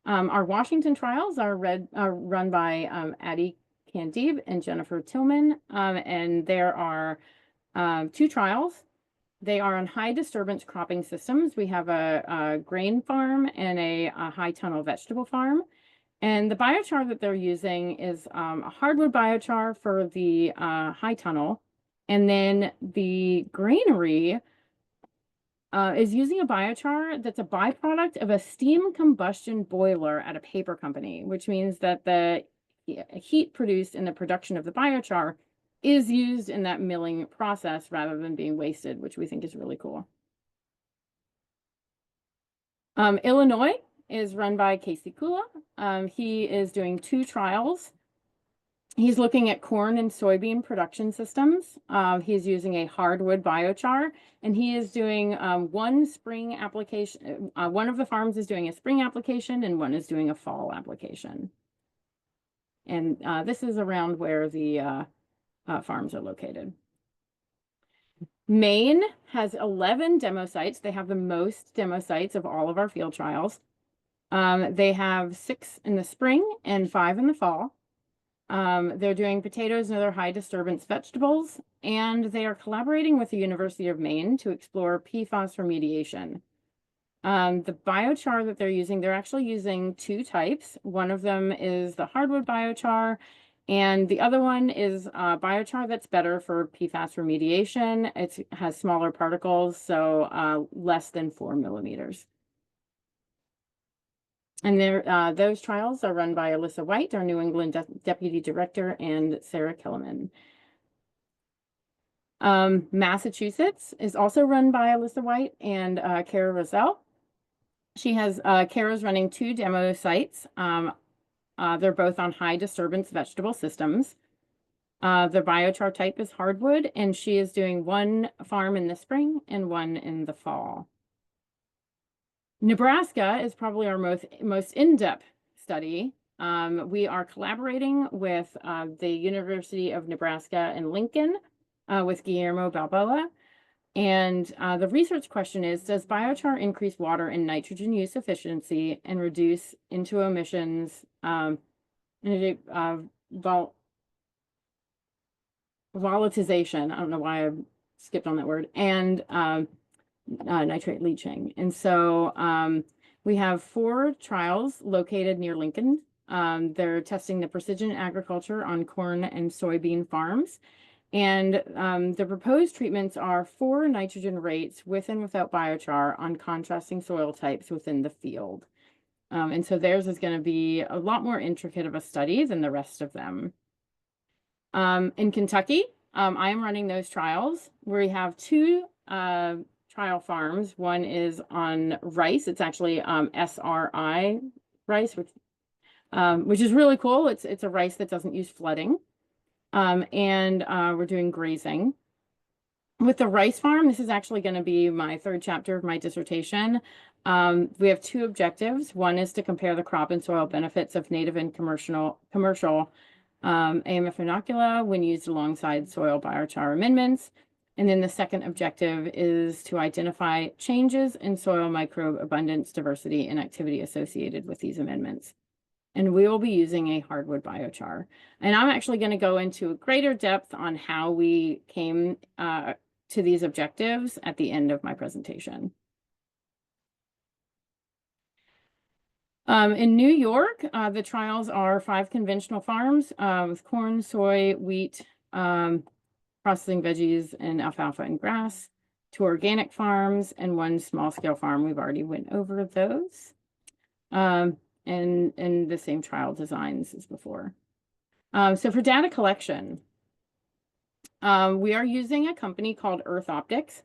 Our Washington trials are run by Addie Candib and Jennifer Tillman, and there are 2 trials. They are on high disturbance cropping systems. We have a grain farm and a high tunnel vegetable farm. And the biochar that they're using is a hardwood biochar for the high tunnel. And then the granary is using a biochar that's a byproduct of a steam combustion boiler at a paper company, which means that the heat produced in the production of the biochar is used in that milling process rather than being wasted, which we think is really cool. Illinois is run by Casey Kula. He is doing 2 trials. He's looking at corn and soybean production systems. He's using a hardwood biochar, and he is doing 1 spring application. One of the farms is doing a spring application, and one is doing a fall application. And this is around where the farms are located. Maine has 11 demo sites. They have the most demo sites of all of our field trials. They have 6 in the spring and 5 in the fall. They're doing potatoes and other high disturbance vegetables, and they are collaborating with the University of Maine to explore PFAS remediation. The biochar that they're actually using 2 types. One of them is the hardwood biochar, and the other one is biochar that's better for PFAS remediation. It has smaller particles, so less than 4 millimeters. And those trials are run by Alyssa White, our New England Deputy Director, and Sarah Kellerman. Massachusetts is also run by Alyssa White and Kara Roselle. She has Kara's running 2 demo sites. They're both on high disturbance vegetable systems. The biochar type is hardwood, and she is doing 1 farm in the spring and 1 in the fall. Nebraska is probably our most in-depth study. We are collaborating with the University of Nebraska in Lincoln with Guillermo Balboa. And the research question is, does biochar increase water and nitrogen use efficiency and reduce into emissions volatilization? I don't know why I skipped on that word. And nitrate leaching. And so we have 4 trials located near Lincoln. They're testing the precision agriculture on corn and soybean farms. And the proposed treatments are 4 nitrogen rates with and without biochar on contrasting soil types within the field. And so theirs is going to be a lot more intricate of a study than the rest of them. In Kentucky, I am running those trials. We have two trial farms. One is on rice. It's actually SRI rice, which is really cool. It's a rice that doesn't use flooding. And we're doing grazing. With the rice farm, this is actually going to be my third chapter of my dissertation. We have two objectives. One is to compare the crop and soil benefits of native and commercial AMF inocula when used alongside soil biochar amendments. And then the second objective is to identify changes in soil microbe abundance, diversity, and activity associated with these amendments. And we will be using a hardwood biochar. And I'm actually going to go into greater depth on how we came to these objectives at the end of my presentation. In New York, the trials are 5 conventional farms with corn, soy, wheat, processing veggies, and alfalfa and grass, 2 organic farms, and 1 small-scale farm. We've already went over those, and the same trial designs as before. So for data collection, we are using a company called Earth Optics.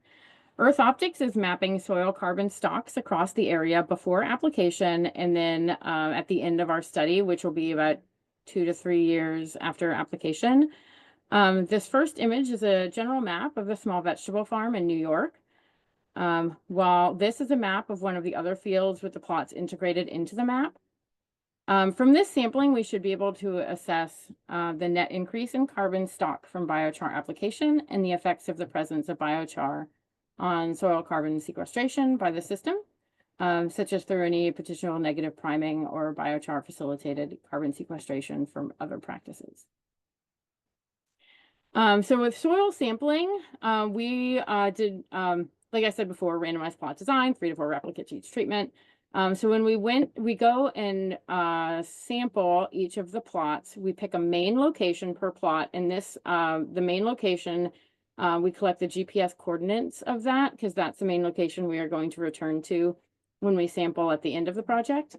Earth Optics is mapping soil carbon stocks across the area before application and then at the end of our study, which will be about 2 to 3 years after application. This first image is a general map of a small vegetable farm in New York. While this is a map of one of the other fields with the plots integrated into the map. From this sampling, we should be able to assess the net increase in carbon stock from biochar application and the effects of the presence of biochar on soil carbon sequestration by the system, such as through any potential negative priming or biochar facilitated carbon sequestration from other practices. So with soil sampling, we did, like I said before, randomized plot design, 3 to 4 replicates each treatment. So when we go and sample each of the plots, we pick a main location per plot, and this, the main location, we collect the GPS coordinates of that because that's the main location we are going to return to when we sample at the end of the project.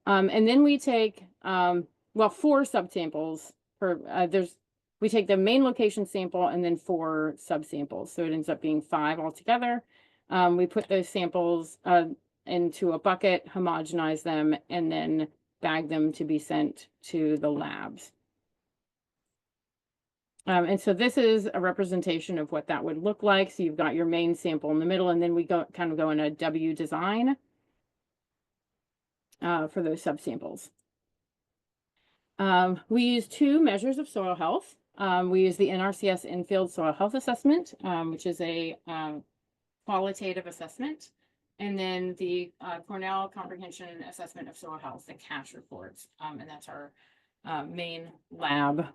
And then we take, 4 subsamples per, we take the main location sample and then 4 subsamples. So it ends up being 5 altogether. We put those samples into a bucket, homogenize them, and then bag them to be sent to the labs. And so this is a representation of what that would look like. So you've got your main sample in the middle, and then we go in a W design for those subsamples. We use 2 measures of soil health. We use the NRCS in-field soil health assessment, which is a qualitative assessment, and then the Cornell Comprehension Assessment of Soil Health, the CASH reports, and that's our main lab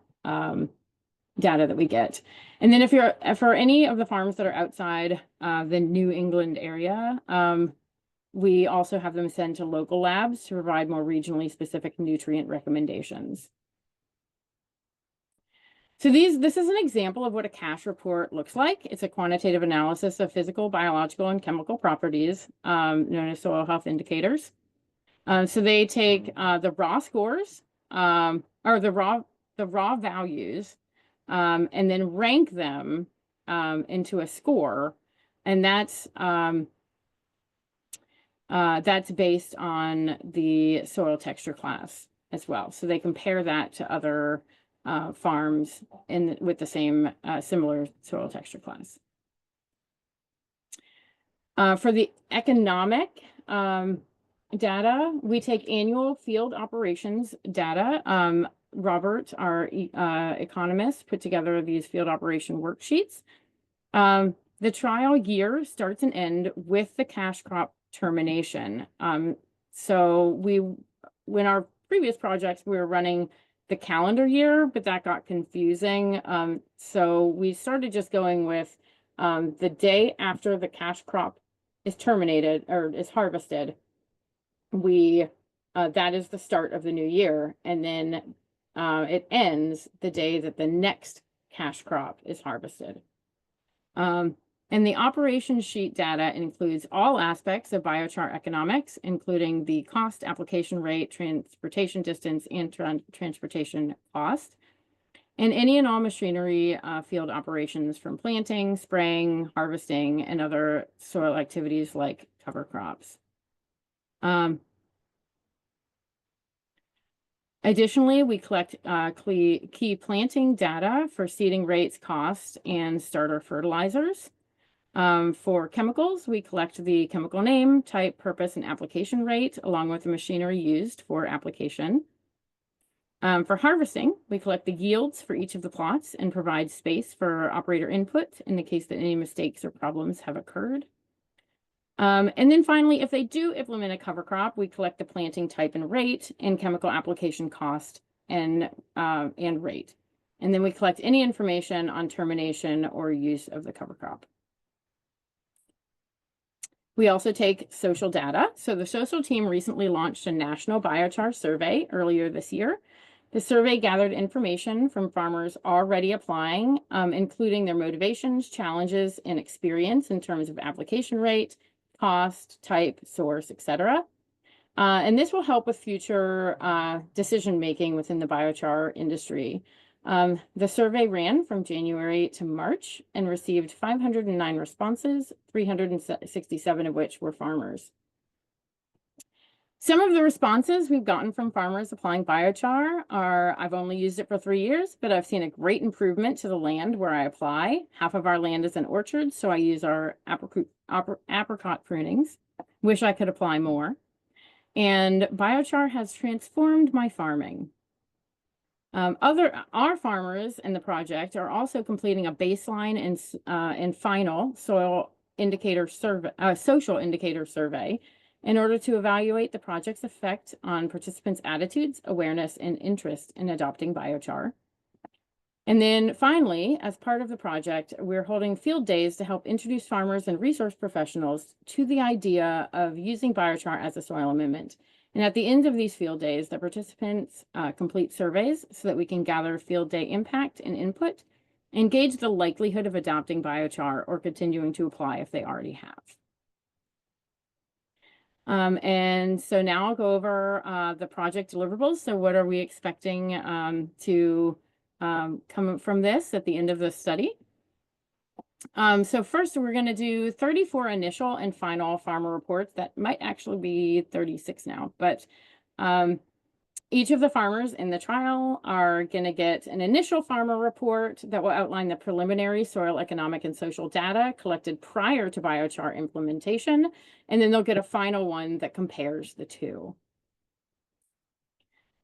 data that we get. And then if you're for any of the farms that are outside the New England area, we also have them sent to local labs to provide more regionally specific nutrient recommendations. So this is an example of what a CASH report looks like. It's a quantitative analysis of physical, biological, and chemical properties known as soil health indicators. So they take the raw scores or the raw values and then rank them into a score, and that's based on the soil texture class as well. So they compare that to other farms with the same similar soil texture class. For the economic data, we take annual field operations data. Robert, our economist, put together these field operation worksheets. The trial year starts and ends with the cash crop termination. So when our previous projects, we were running the calendar year, but that got confusing. So we started just going with the day after the cash crop is terminated or is harvested. That is the start of the new year, and then it ends the day that the next cash crop is harvested. And the operations sheet data includes all aspects of biochar economics, including the cost, application rate, transportation distance, and transportation cost, and any and all machinery field operations from planting, spraying, harvesting, and other soil activities like cover crops. Additionally, we collect key planting data for seeding rates, costs, and starter fertilizers. For chemicals, we collect the chemical name, type, purpose, and application rate, along with the machinery used for application. For harvesting, we collect the yields for each of the plots and provide space for operator input in the case that any mistakes or problems have occurred. And then finally, if they do implement a cover crop, we collect the planting type and rate and chemical application cost and rate. And then we collect any information on termination or use of the cover crop. We also take social data. So the social team recently launched a national biochar survey earlier this year. The survey gathered information from farmers already applying, including their motivations, challenges, and experience in terms of application rate, cost, type, source, etc. And this will help with future decision-making within the biochar industry. The survey ran from January to March and received 509 responses, 367 of which were farmers. Some of the responses we've gotten from farmers applying biochar are, I've only used it for 3 years, but I've seen a great improvement to the land where I apply. Half of our land is an orchard, so I use our apricot prunings. Wish I could apply more. And biochar has transformed my farming. Our farmers in the project are also completing a baseline and final soil indicator survey, social indicator survey, in order to evaluate the project's effect on participants' attitudes, awareness, and interest in adopting biochar. And then finally, as part of the project, we're holding field days to help introduce farmers and resource professionals to the idea of using biochar as a soil amendment. And at the end of these field days, the participants complete surveys so that we can gather field day impact and input and gauge the likelihood of adopting biochar or continuing to apply if they already have. And so now I'll go over the project deliverables. So what are we expecting to come from this at the end of the study? So first, we're going to do 34 initial and final farmer reports. That might actually be 36 now, but each of the farmers in the trial are going to get an initial farmer report that will outline the preliminary soil economic and social data collected prior to biochar implementation, and then they'll get a final one that compares the two.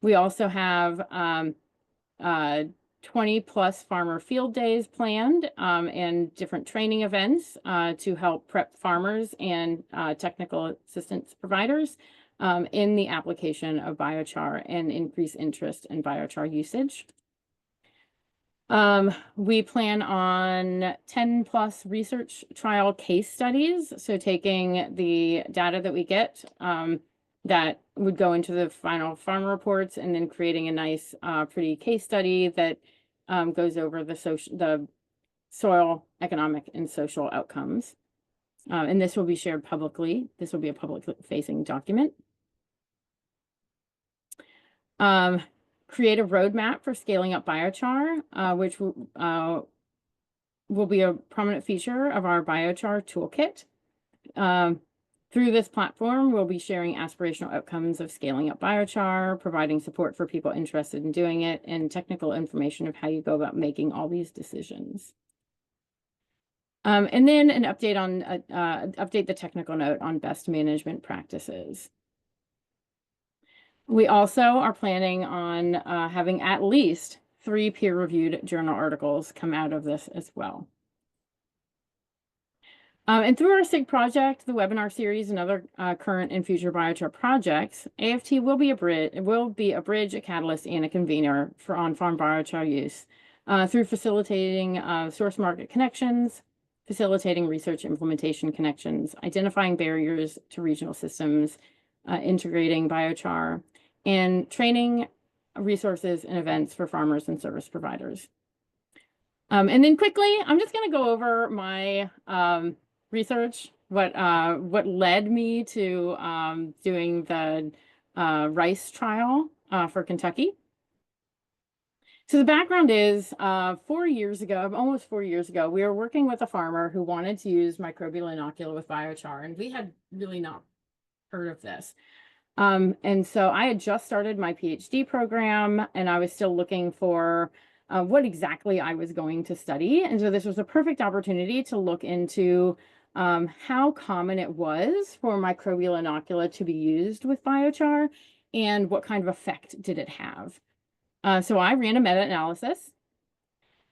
We also have 20+ farmer field days planned and different training events to help prep farmers and technical assistance providers in the application of biochar and increase interest in biochar usage. We plan on 10+ research trial case studies. So taking the data that we get that would go into the final farmer reports and then creating a nice pretty case study that goes over the soil economic and social outcomes. And this will be shared publicly. This will be a public-facing document. Create a roadmap for scaling up biochar, which will be a prominent feature of our biochar toolkit. Through this platform, we'll be sharing aspirational outcomes of scaling up biochar, providing support for people interested in doing it, and technical information of how you go about making all these decisions. And then an update on update the technical note on best management practices. We also are planning on having at least 3 peer-reviewed journal articles come out of this as well. And through our SIG project, the webinar series, and other current and future biochar projects, AFT will be a bridge, a catalyst, and a convener for on-farm biochar use through facilitating source market connections, facilitating research implementation connections, identifying barriers to regional systems, integrating biochar, and training resources and events for farmers and service providers. And then quickly, I'm just going to go over my research, what led me to doing the rice trial for Kentucky. So the background is 4 years ago, almost 4 years ago, we were working with a farmer who wanted to use microbial inocula with biochar, and we had really not heard of this. And so I had just started my PhD program, and I was still looking for what exactly I was going to study. And so this was a perfect opportunity to look into how common it was for microbial inocula to be used with biochar and what kind of effect did it have. So I ran a meta-analysis.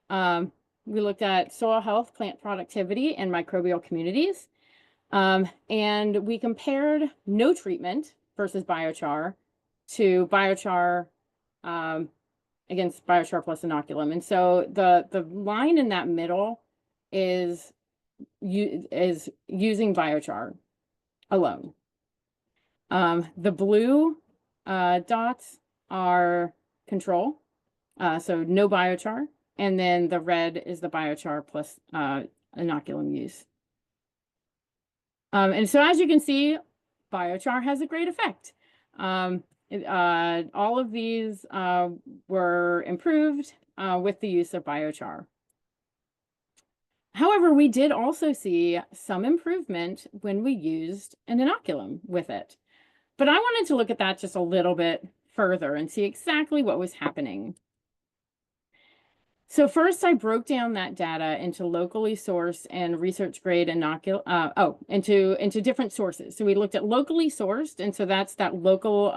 We looked at soil health, plant productivity, and microbial communities. And we compared no treatment versus biochar to biochar against biochar plus inoculum. And so the line in that middle is using biochar alone. The blue dots are control, so no biochar, and then the red is the biochar plus inoculum use. And so as you can see, biochar has a great effect. All of these were improved with the use of biochar. However, we did also see some improvement when we used an inoculum with it. But I wanted to look at that just a little bit further and see exactly what was happening. So first, I broke down that data into locally sourced and research grade inocula, into different sources. So we looked at locally sourced, and so that's that local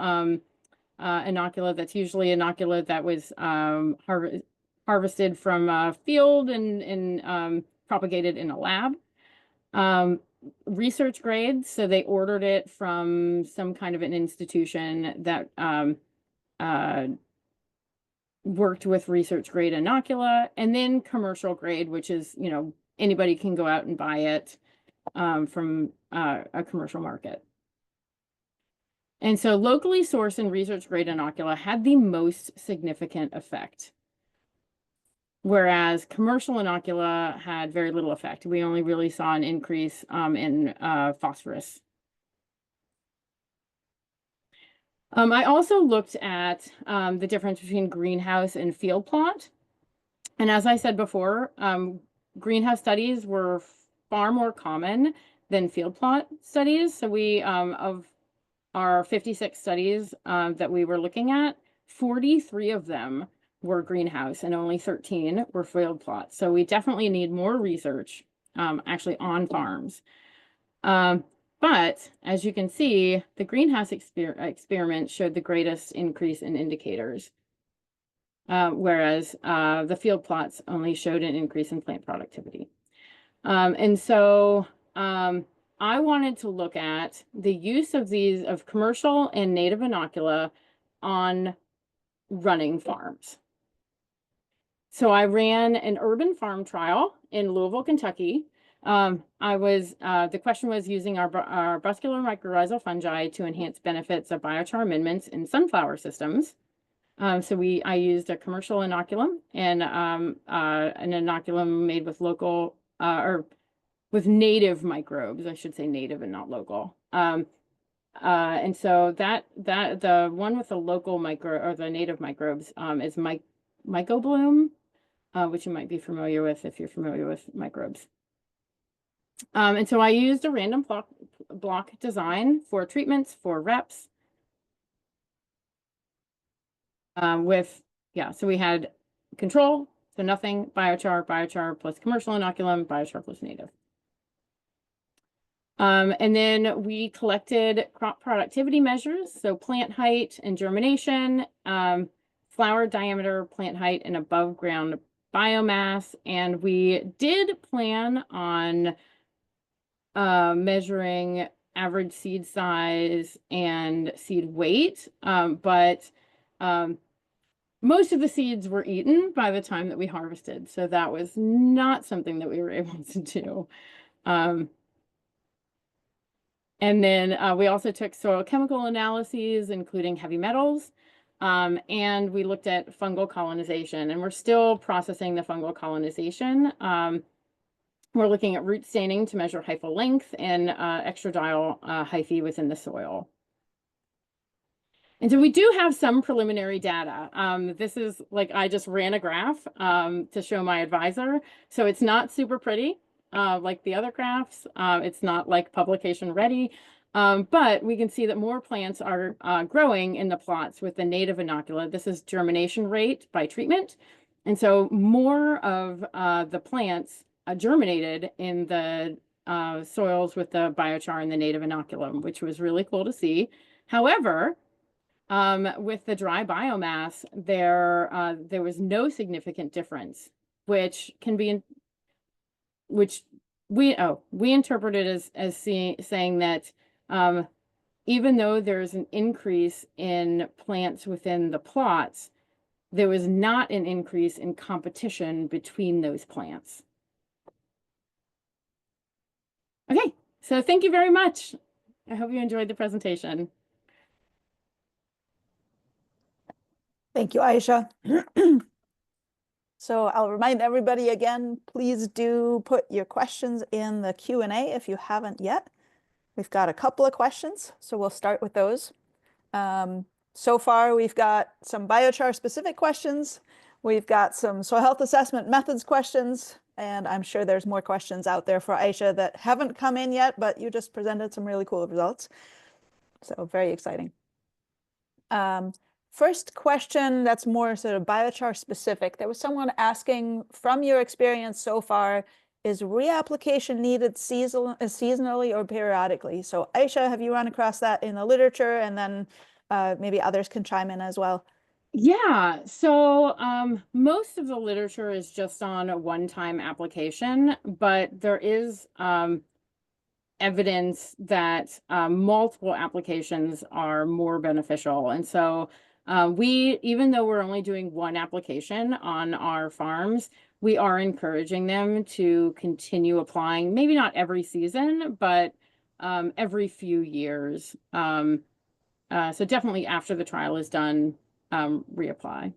inocula. That's usually inocula that was harvested from a field and propagated in a lab. Research grade, so they ordered it from some kind of an institution that worked with research grade inocula, and then commercial grade, which is, you know, anybody can go out and buy it from a commercial market. And so locally sourced and research grade inocula had the most significant effect, whereas commercial inocula had very little effect. We only really saw an increase in phosphorus. I also looked at the difference between greenhouse and field plot. And as I said before, greenhouse studies were far more common than field plot studies. So we, of our 56 studies that we were looking at, 43 of them were greenhouse and only 13 were field plots. So we definitely need more research actually on farms. But as you can see, the greenhouse experiment showed the greatest increase in indicators, whereas the field plots only showed an increase in plant productivity. And so I wanted to look at the use of commercial and native inocula on running farms. So I ran an urban farm trial in Louisville, Kentucky. The question was using our bruscular mycorrhizal fungi to enhance benefits of biochar amendments in sunflower systems. So I used a commercial inoculum and an inoculum made with local or with native microbes. I should say native and not local. And so the one with the local the native microbes is Mycobloom, which you might be familiar with if you're familiar with microbes. And so I used a random block design for treatments for reps. So we had control, so nothing, biochar plus commercial inoculum, biochar plus native. And then we collected crop productivity measures, so plant height and germination, flower diameter, plant height, and above ground biomass. And we did plan on measuring average seed size and seed weight, but most of the seeds were eaten by the time that we harvested, so that was not something that we were able to do. And then we also took soil chemical analyses, including heavy metals. And we looked at fungal colonization, and we're still processing the fungal colonization. We're looking at root staining to measure hyphal length and extradial hyphae within the soil. And so we do have some preliminary data. This is like, I just ran a graph to show my advisor. So it's not super pretty like the other graphs. It's not like publication ready, but we can see that more plants are growing in the plots with the native inocula. This is germination rate by treatment. And so more of the plants germinated in the soils with the biochar and the native inoculum, which was really cool to see. However, with the dry biomass, there was no significant difference, which can be, which we interpreted as saying that even though there's an increase in plants within the plots, there was not an increase in competition between those plants. Okay, so thank you very much. I hope you enjoyed the presentation. Thank you, Aysha. So I'll remind everybody again, please do put your questions in the Q&A if you haven't yet. We've got a couple of questions, so we'll start with those. So far, we've got some biochar specific questions. We've got some soil health assessment methods questions, and I'm sure there's more questions out there for Aysha that haven't come in yet, but you just presented some really cool results. So very exciting. First question that's more sort of biochar specific. There was someone asking, from your experience so far, is reapplication needed seasonally or periodically? So Aysha, have you run across that in the literature? And then maybe others can chime in as well. Yeah, so most of the literature is just on a one-time application, but there is evidence that multiple applications are more beneficial. And so even though we're only doing one application on our farms, we are encouraging them to continue applying, maybe not every season, but every few years. So definitely after the trial is done, reapply.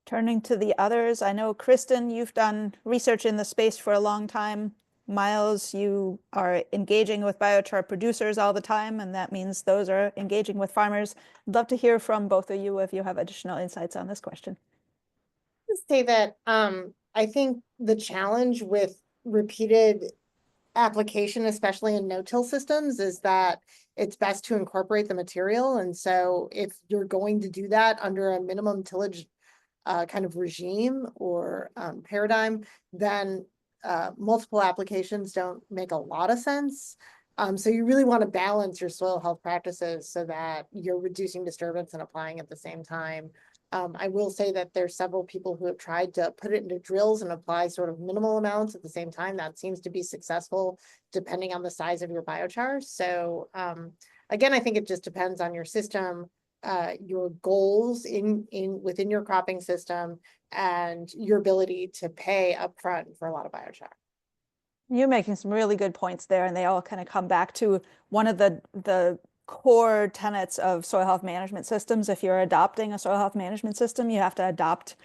Turning to the others, I know, Kristin, you've done research in the space for a long time. Myles, you are engaging with biochar producers all the time, and that means those are engaging with farmers. I'd love to hear from both of you if you have additional insights on this question. Say that I think the challenge with repeated application, especially in no-till systems, is that it's best to incorporate the material. And so if you're going to do that under a minimum tillage kind of regime or paradigm, then multiple applications don't make a lot of sense. So you really want to balance your soil health practices so that you're reducing disturbance and applying at the same time. I will say that there's several people who have tried to put it into drills and apply sort of minimal amounts at the same time. That seems to be successful depending on the size of your biochar. So again, I think it just depends on your system, your goals within your cropping system, and your ability to pay upfront for a lot of biochar. You're making some really good points there, and they all kind of come back to one of the core tenets of soil health management systems. If you're adopting a soil health management system, you have to adopt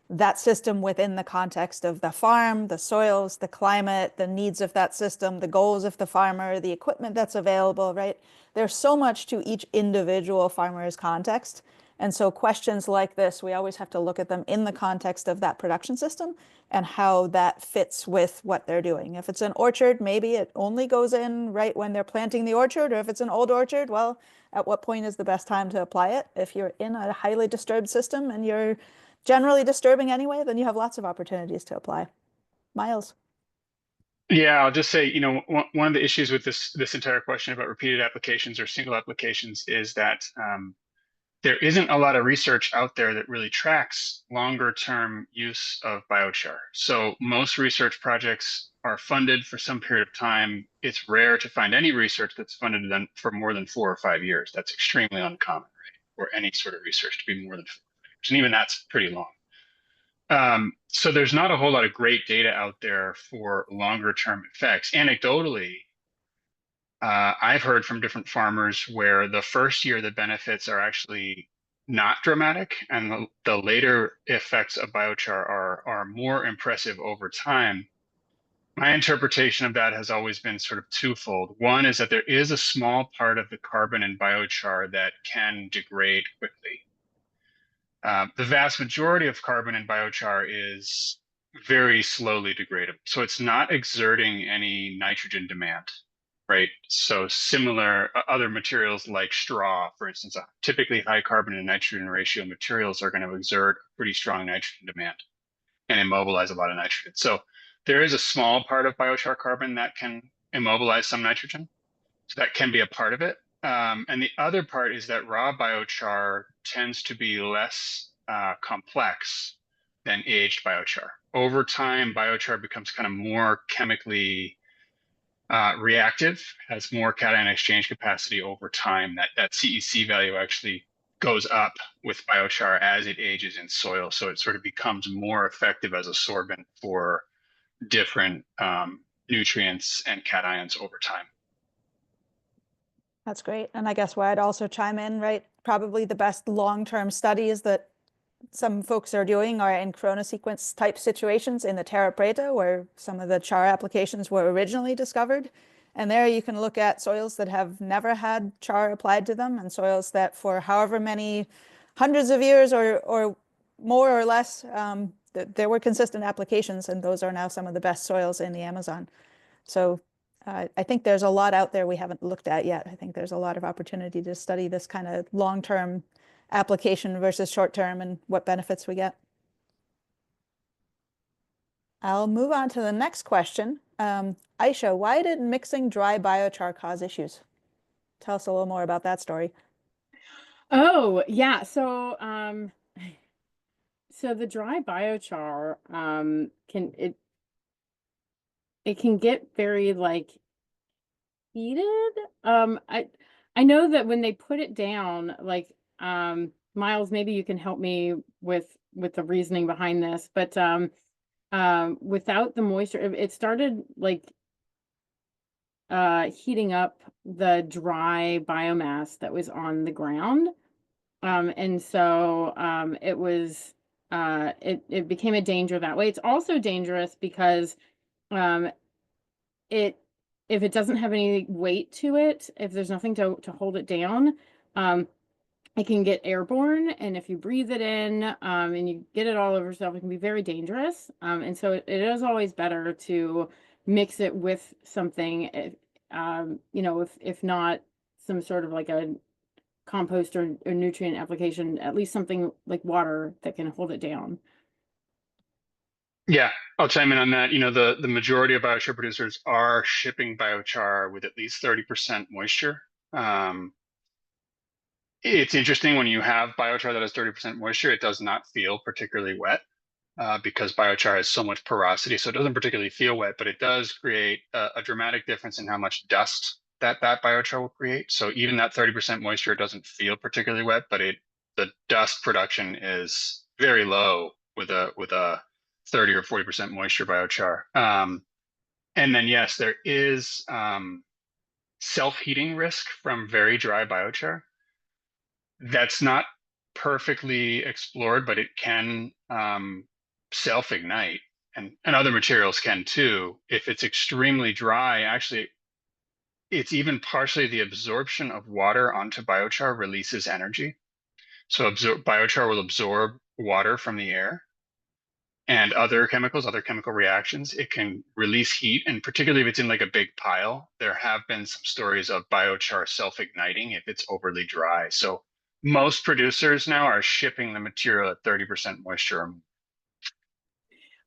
that system within the context of the farm, the soils, the climate, the needs of that system, the goals of the farmer, the equipment that's available, right? There's so much to each individual farmer's context. And so questions like this, we always have to look at them in the context of that production system and how that fits with what they're doing. If it's an orchard, maybe it only goes in right when they're planting the orchard, or if it's an old orchard, well, at what point is the best time to apply it? If you're in a highly disturbed system and you're generally disturbing anyway, then you have lots of opportunities to apply. Myles. Yeah, I'll just say, one of the issues with this entire question about repeated applications or single applications is that there isn't a lot of research out there that really tracks longer term use of biochar. So most research projects are funded for some period of time. It's rare to find any research that's funded for more than 4 or 5 years. That's extremely uncommon, right? Or any sort of research to be more than 4 years. And even that's pretty long. So there's not a whole lot of great data out there for longer term effects. Anecdotally, I've heard from different farmers where the first year the benefits are actually not dramatic, and the later effects of biochar are more impressive over time. My interpretation of that has always been sort of twofold. One is that there is a small part of the carbon in biochar that can degrade quickly. The vast majority of carbon in biochar is very slowly degradable. So it's not exerting any nitrogen demand, right? So similar other materials like straw, for instance, typically high carbon and nitrogen ratio materials are going to exert pretty strong nitrogen demand and immobilize a lot of nitrogen. So there is a small part of biochar carbon that can immobilize some nitrogen. So that can be a part of it. And the other part is that raw biochar tends to be less complex than aged biochar. Over time, biochar becomes kind of more chemically reactive, has more cation exchange capacity over time. That CEC value actually goes up with biochar as it ages in soil. So it sort of becomes more effective as a sorbent for different nutrients and cations over time. That's great. And I guess where I'd also chime in, right? Probably the best long-term studies that some folks are doing are in chronosequence type situations in the Terra Preta, where some of the char applications were originally discovered. And there you can look at soils that have never had char applied to them, and soils that for however many hundreds of years or more or less, there were consistent applications, and those are now some of the best soils in the Amazon. So I think there's a lot out there we haven't looked at yet. I think there's a lot of opportunity to study this kind of long-term application versus short-term and what benefits we get. I'll move on to the next question. Aysha, why did mixing dry biochar cause issues? Tell us a little more about that story. Oh, yeah. So so the dry biochar it can get very like heated. I know that when they put it down, like Myles, maybe you can help me with the reasoning behind this, but without the moisture, it started like heating up the dry biomass that was on the ground. And so it was it became a danger that way. It's also dangerous because if it doesn't have any weight to it, if there's nothing to hold it down, it can get airborne, and if you breathe it in and you get it all over yourself, it can be very dangerous. And so it is always better to mix it with something, you know, if not some sort of like a compost or nutrient application, at least something like water that can hold it down. Yeah, I'll chime in on that. You know, the majority of biochar producers are shipping biochar with at least 30% moisture. It's interesting when you have biochar that has 30% moisture, it does not feel particularly wet because biochar has so much porosity. So it doesn't particularly feel wet, but it does create a dramatic difference in how much dust that biochar will create. So even that 30% moisture doesn't feel particularly wet, but the dust production is very low with a 30 or 40% moisture biochar. And then yes, there is self-heating risk from very dry biochar. That's not perfectly explored, but it can self-ignite, and other materials can too. If it's extremely dry, actually, it's even partially the absorption of water onto biochar releases energy. So biochar will absorb water from the air and other chemicals, other chemical reactions. It can release heat, and particularly if it's in like a big pile, there have been some stories of biochar self-igniting if it's overly dry. So most producers now are shipping the material at 30% moisture.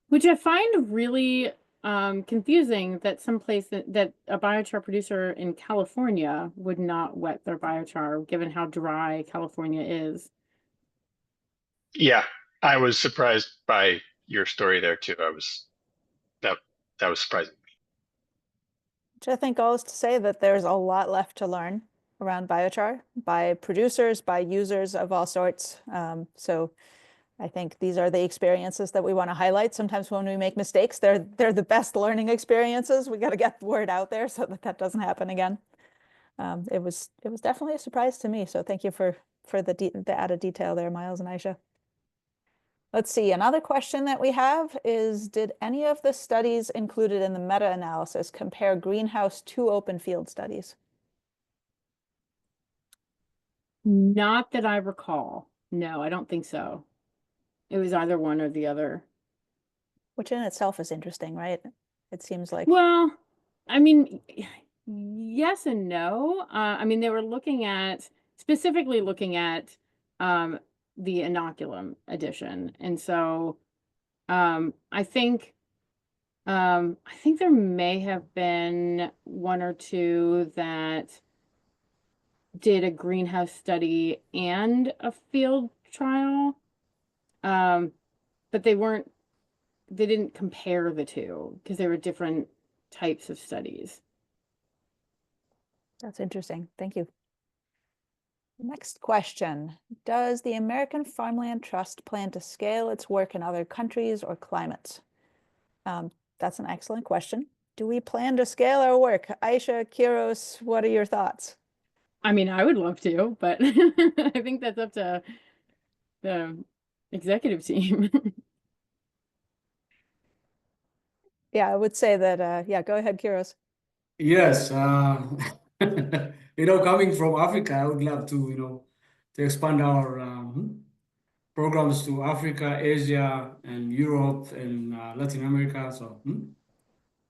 Which I find really confusing that someplace that a biochar producer in California would not wet their biochar, given how dry California is. Yeah, I was surprised by your story there too. That was surprising. Which I think all is to say that there's a lot left to learn around biochar by producers, by users of all sorts. So I think these are the experiences that we want to highlight. Sometimes when we make mistakes, they're the best learning experiences. We got to get the word out there so that doesn't happen again. It was definitely a surprise to me. So thank you for the added detail there, Myles and Aysha. Let's see, another question that we have is, did any of the studies included in the meta-analysis compare greenhouse to open field studies? Not that I recall. No, I don't think so. It was either one or the other. Which in itself is interesting, right? It seems like. Well, I mean, yes and no. I mean, they were specifically looking at the inoculum addition. And so I think there may have been one or two that did a greenhouse study and a field trial. But they didn't compare the two because they were different types of studies. That's interesting. Thank you. Next question. Does the American Farmland Trust plan to scale its work in other countries or climates? That's an excellent question. Do we plan to scale our work? Aysha, Kiros, what are your thoughts? I mean, I would love to, but I think that's up to the executive team. Yeah, I would say that, yeah, go ahead, Kiros. Yes, coming from Africa, I would love to, to expand our programs to Africa, Asia, and Europe and Latin America. So,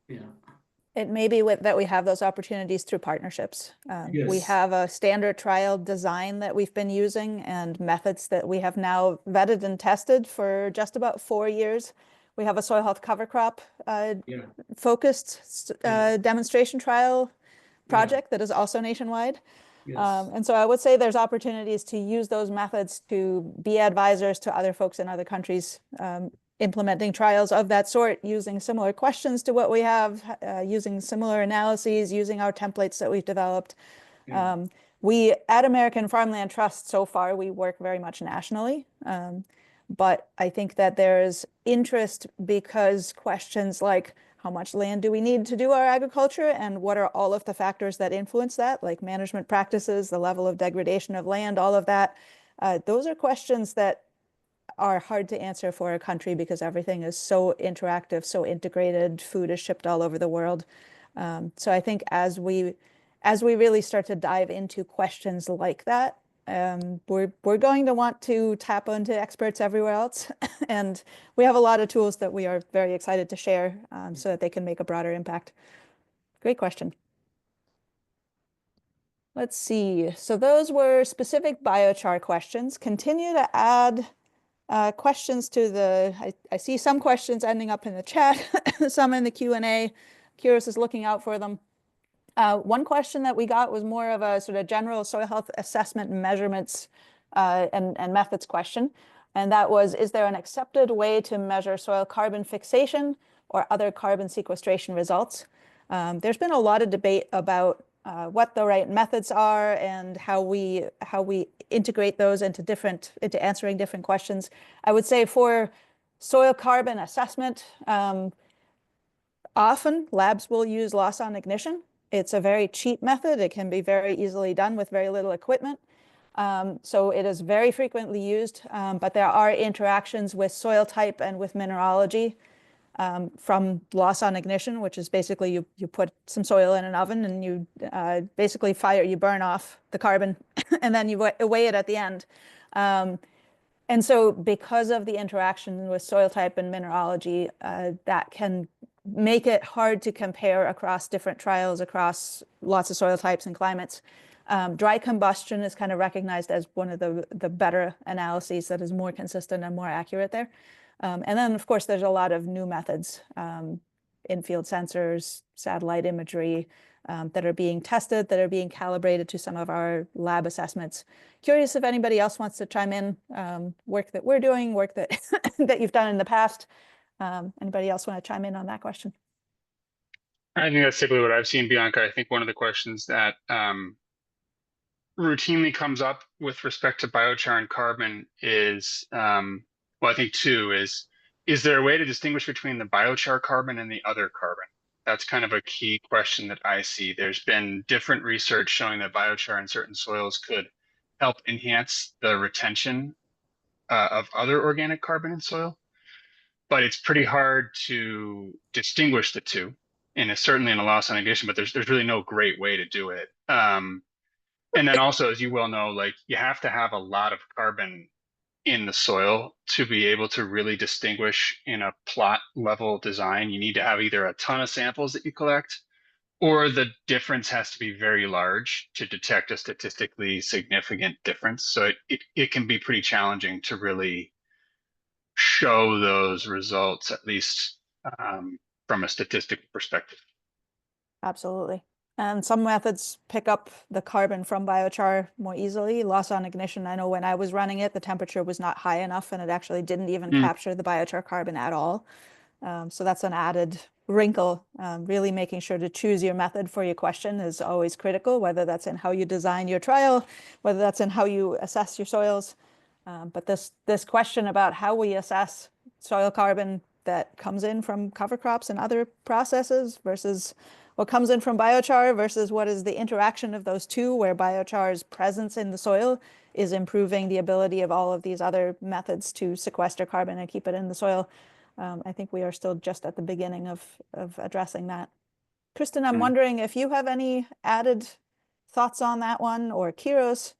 yeah. It may be that we have those opportunities through partnerships. We Yes. have a standard trial design that we've been using and methods that we have now vetted and tested for just about 4 years. We have a soil health cover crop focused demonstration trial project that is also nationwide. Yes. And so I would say there's opportunities to use those methods to be advisors to other folks in other countries implementing trials of that sort, using similar questions to what we have, using similar analyses, using our templates that we've developed. Yeah. We at American Farmland Trust, so far, we work very much nationally. But I think that there's interest because questions like, how much land do we need to do our agriculture? And what are all of the factors that influence that, like management practices, the level of degradation of land, all of that. Those are questions that are hard to answer for a country because everything is so interactive, so integrated, food is shipped all over the world. So I think as we really start to dive into questions like that, we're going to want to tap into experts everywhere else. And we have a lot of tools that we are very excited to share so that they can make a broader impact. Great question. Let's see. So those were specific biochar questions. Continue to add questions to I see some questions ending up in the chat, some in the Q&A. Kiros is looking out for them. One question that we got was more of a sort of general soil health assessment measurements and methods question. And that was, is there an accepted way to measure soil carbon fixation or other carbon sequestration results? There's been a lot of debate about what the right methods are and how we integrate those into answering different questions. I would say for soil carbon assessment, often labs will use loss on ignition. It's a very cheap method. It can be very easily done with very little equipment. So it is very frequently used, but there are interactions with soil type and with mineralogy from loss on ignition, which is basically you put some soil in an oven and you basically you burn off the carbon and then you weigh it at the end. And so because of the interaction with soil type and mineralogy, that can make it hard to compare across different trials, across lots of soil types and climates. Dry combustion is kind of recognized as one of the better analyses that is more consistent and more accurate there. And then, of course, there's a lot of new methods, in-field sensors, satellite imagery that are being tested, that are being calibrated to some of our lab assessments. Curious if anybody else wants to chime in, work that we're doing, work that, that you've done in the past. Anybody else want to chime in on that question? I think that's typically what I've seen, Bianca. I think one of the questions that routinely comes up with respect to biochar and carbon is, well, I think two is there a way to distinguish between the biochar carbon and the other carbon? That's kind of a key question that I see. There's been different research showing that biochar in certain soils could help enhance the retention of other organic carbon in soil, but it's pretty hard to distinguish the two. And it's certainly in a loss on negation, but there's really no great way to do it. And then also, as you well know, like you have to have a lot of carbon in the soil to be able to really distinguish in a plot level design. You need to have either a ton of samples that you collect, or the difference has to be very large to detect a statistically significant difference. So it can be pretty challenging to really show those results, at least from a statistical perspective. Absolutely. And some methods pick up the carbon from biochar more easily. Loss on ignition, I know when I was running it, the temperature was not high enough and it actually didn't even capture the biochar carbon at all. So that's an added wrinkle. Really making sure to choose your method for your question is always critical, whether that's in how you design your trial, whether that's in how you assess your soils. But this question about how we assess soil carbon that comes in from cover crops and other processes versus what comes in from biochar versus what is the interaction of those two, where biochar's presence in the soil is improving the ability of all of these other methods to sequester carbon and keep it in the soil. I think we are still just at the beginning of addressing that. Kristin, I'm wondering if you have any added thoughts on that one, or Kiros.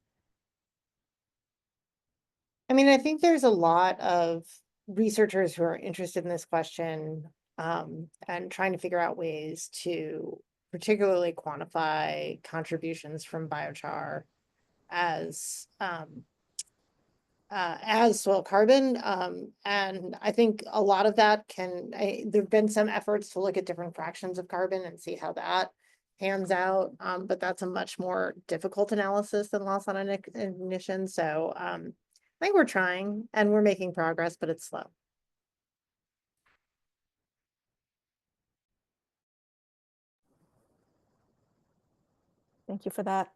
I mean, I think there's a lot of researchers who are interested in this question and trying to figure out ways to particularly quantify contributions from biochar as soil carbon. And I think a lot of that there've been some efforts to look at different fractions of carbon and see how that pans out. But that's a much more difficult analysis than loss on ignition. So I think we're trying and we're making progress, but it's slow. Thank you for that.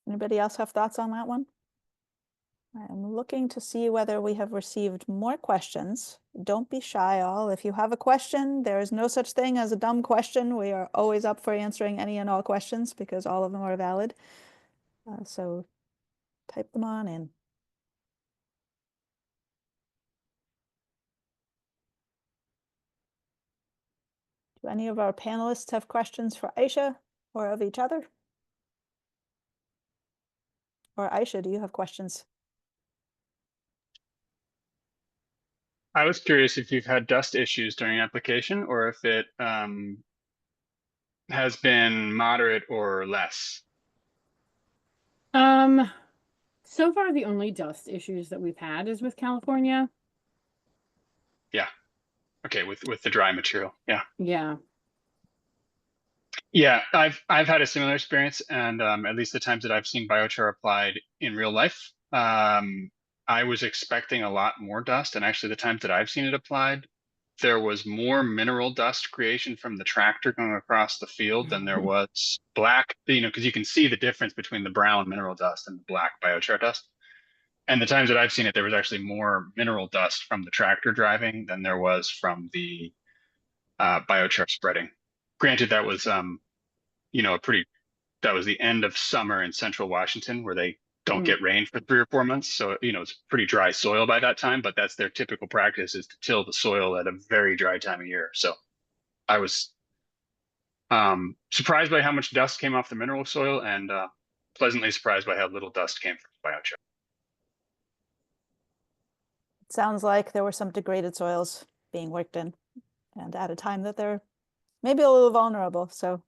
Anybody else have thoughts on that one? I'm looking to see whether we have received more questions. Don't be shy, all. If you have a question, there is no such thing as a dumb question. We are always up for answering any and all questions because all of them are valid. So type them on in. Do any of our panelists have questions for Aysha or of each other? Or Aysha, do you have questions? I was curious if you've had dust issues during application, or if it has been moderate or less. So far the only dust issues that we've had is with California. Yeah. Okay, with the dry material. Yeah. Yeah. Yeah, I've had a similar experience, and at least the times that I've seen biochar applied in real life, I was expecting a lot more dust, and actually the times that I've seen it applied, there was more mineral dust creation from the tractor going across the field than there was black, because you can see the difference between the brown mineral dust and the black biochar dust. And the times that I've seen it, there was actually more mineral dust from the tractor driving than there was from the biochar spreading. Granted, that was that was the end of summer in central Washington, where they don't get rain for 3 or 4 months. So, it's pretty dry soil by that time, but that's their typical practice, is to till the soil at a very dry time of year. So I was surprised by how much dust came off the mineral soil, and pleasantly surprised by how little dust came from biochar. It sounds like there were some degraded soils being worked in, and at a time that they're maybe a little vulnerable. So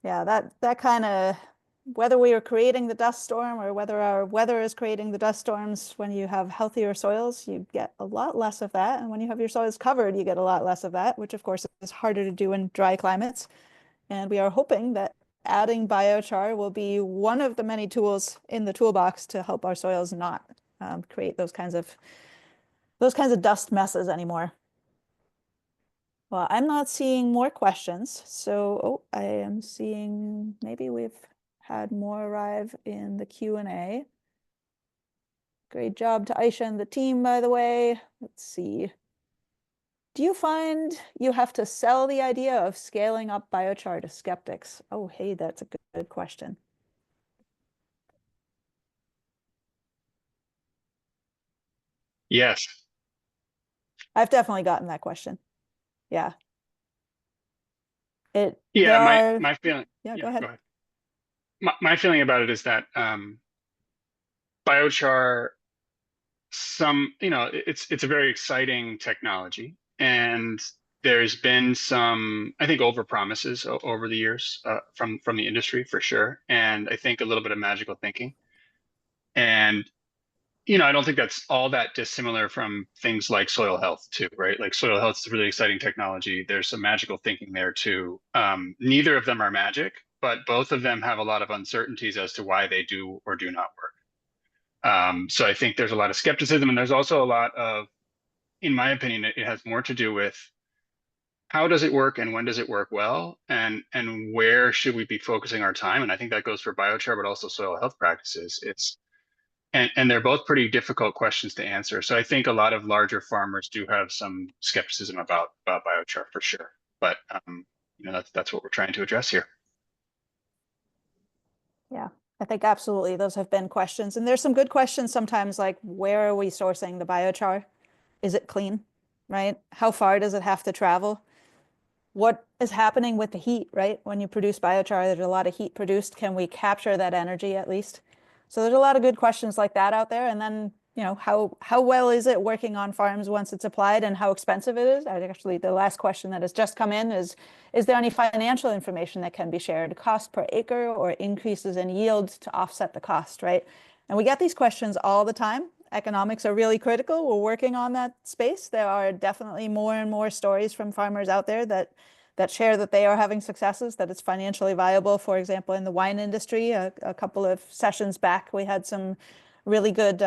yeah, that kind of, whether we are creating the dust storm or whether our weather is creating the dust storms, when you have healthier soils, you get a lot less of that. And when you have your soils covered, you get a lot less of that, which of course is harder to do in dry climates. And we are hoping that adding biochar will be one of the many tools in the toolbox to help our soils not create those kinds of dust messes anymore. Well, I'm not seeing more questions, so I am seeing maybe we've had more arrive in the Q&A. Great job to Aysha and the team, by the way. Let's see. Do you find you have to sell the idea of scaling up biochar to skeptics? Oh, hey, that's a good question. Yes. I've definitely gotten that question. Yeah. Yeah, There are, my feeling. yeah, Yeah, go ahead. go ahead. My feeling about it is that biochar, it's a very exciting technology, and there's been some, I think, over promises over the years from the industry for sure, and I think a little bit of magical thinking. And I don't think that's all that dissimilar from things like soil health too, right? Like soil health is a really exciting technology. There's some magical thinking there too. Neither of them are magic, but both of them have a lot of uncertainties as to why they do or do not work. So I think there's a lot of skepticism, and there's also a lot of, in my opinion, it has more to do with how does it work and when does it work well, and where should we be focusing our time? And I think that goes for biochar, but also soil health practices. And they're both pretty difficult questions to answer. So I think a lot of larger farmers do have some skepticism about biochar for sure. But that's what we're trying to address here. Yeah, I think absolutely those have been questions. And there's some good questions sometimes, like where are we sourcing the biochar? Is it clean, right? How far does it have to travel? What is happening with the heat, right? When you produce biochar, there's a lot of heat produced. Can we capture that energy at least? So there's a lot of good questions like that out there. And then, how well is it working on farms once it's applied, and how expensive it is? Actually, the last question that has just come in is there any financial information that can be shared, cost per acre or increases in yield to offset the cost, right? And we get these questions all the time. Economics are really critical. We're working on that space. There are definitely more and more stories from farmers out there that share that they are having successes, that it's financially viable. For example, in the wine industry, a couple of sessions back, we had some really good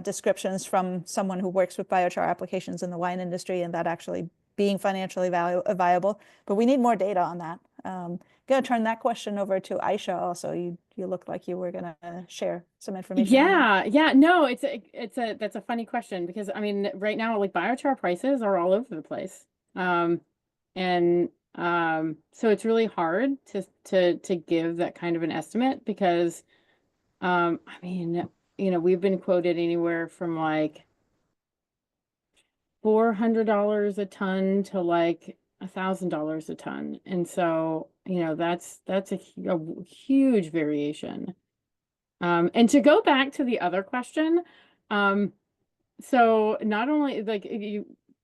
descriptions from someone who works with biochar applications in the wine industry, and that actually being financially viable. But we need more data on that. Going to turn that question over to Aysha also. You looked like you were going to share some information on that. Yeah. No, that's a funny question, because I mean, right now, like biochar prices are all over the place. And so it's really hard to give that kind of an estimate, because I mean, we've been quoted anywhere from like $400 a ton to like $1,000 a ton. And so, that's a huge variation. And to go back to the other question, so not only like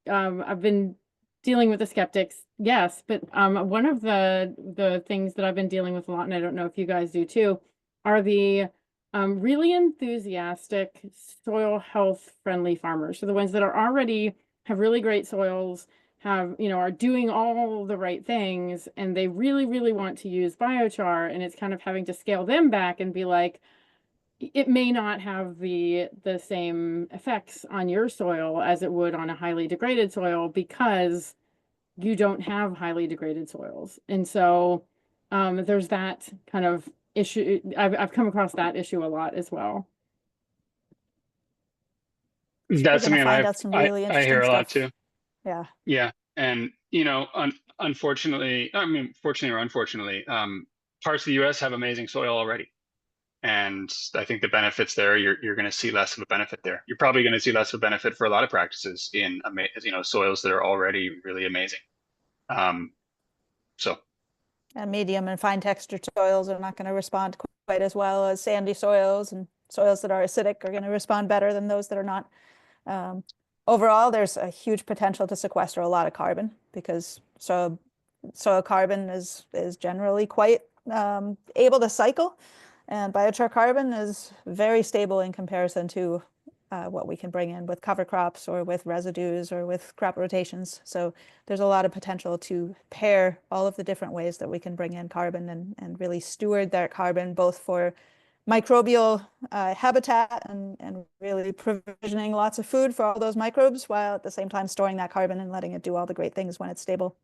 I've been dealing with the skeptics, yes, but one of the things that I've been dealing with a lot, and I don't know if you guys do too, are the really enthusiastic soil health friendly farmers. So the ones that are already have really great soils, are doing all the right things, and they really, really want to use biochar, and it's kind of having to scale them back and be like, it may not have the same effects on your soil as it would on a highly degraded soil, because you don't have highly degraded soils. And so there's that kind of issue. I've come across that issue a lot as well. We're That's going to something find out some really I hear interesting a lot stuff. too. Yeah. Yeah, and unfortunately, I mean, fortunately or unfortunately, parts of the U.S. have amazing soil already. And I think the benefits there, you're going to see less of a benefit there. You're probably going to see less of a benefit for a lot of practices in soils that are already really amazing. So. And medium and fine textured soils are not going to respond quite as well as sandy soils, and soils that are acidic are going to respond better than those that are not. Overall, there's a huge potential to sequester a lot of carbon, because soil carbon is generally quite able to cycle. And biochar carbon is very stable in comparison to what we can bring in with cover crops or with residues or with crop rotations. So there's a lot of potential to pair all of the different ways that we can bring in carbon and really steward that carbon, both for microbial habitat and really provisioning lots of food for all those microbes, while at the same time storing that carbon and letting it do all the great things when it's stable.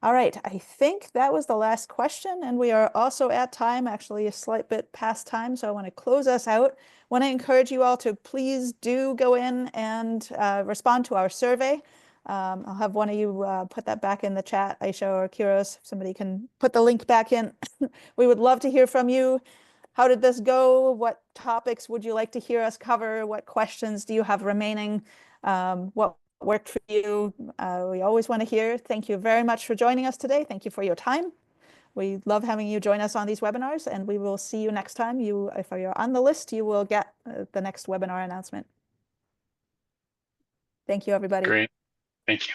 All right, I think that was the last question, and we are also at time, actually a slight bit past time, so I want to close us out. I want to encourage you all to please do go in and respond to our survey. I'll have one of you put that back in the chat, Aysha or Kiros, if somebody can put the link back in. We would love to hear from you. How did this go? What topics would you like to hear us cover? What questions do you have remaining? What worked for you? We always want to hear. Thank you very much for joining us today. Thank you for your time. We love having you join us on these webinars, and we will see you next time. If you're on the list, you will get the next webinar announcement. Thank you, everybody. Great. Thank you.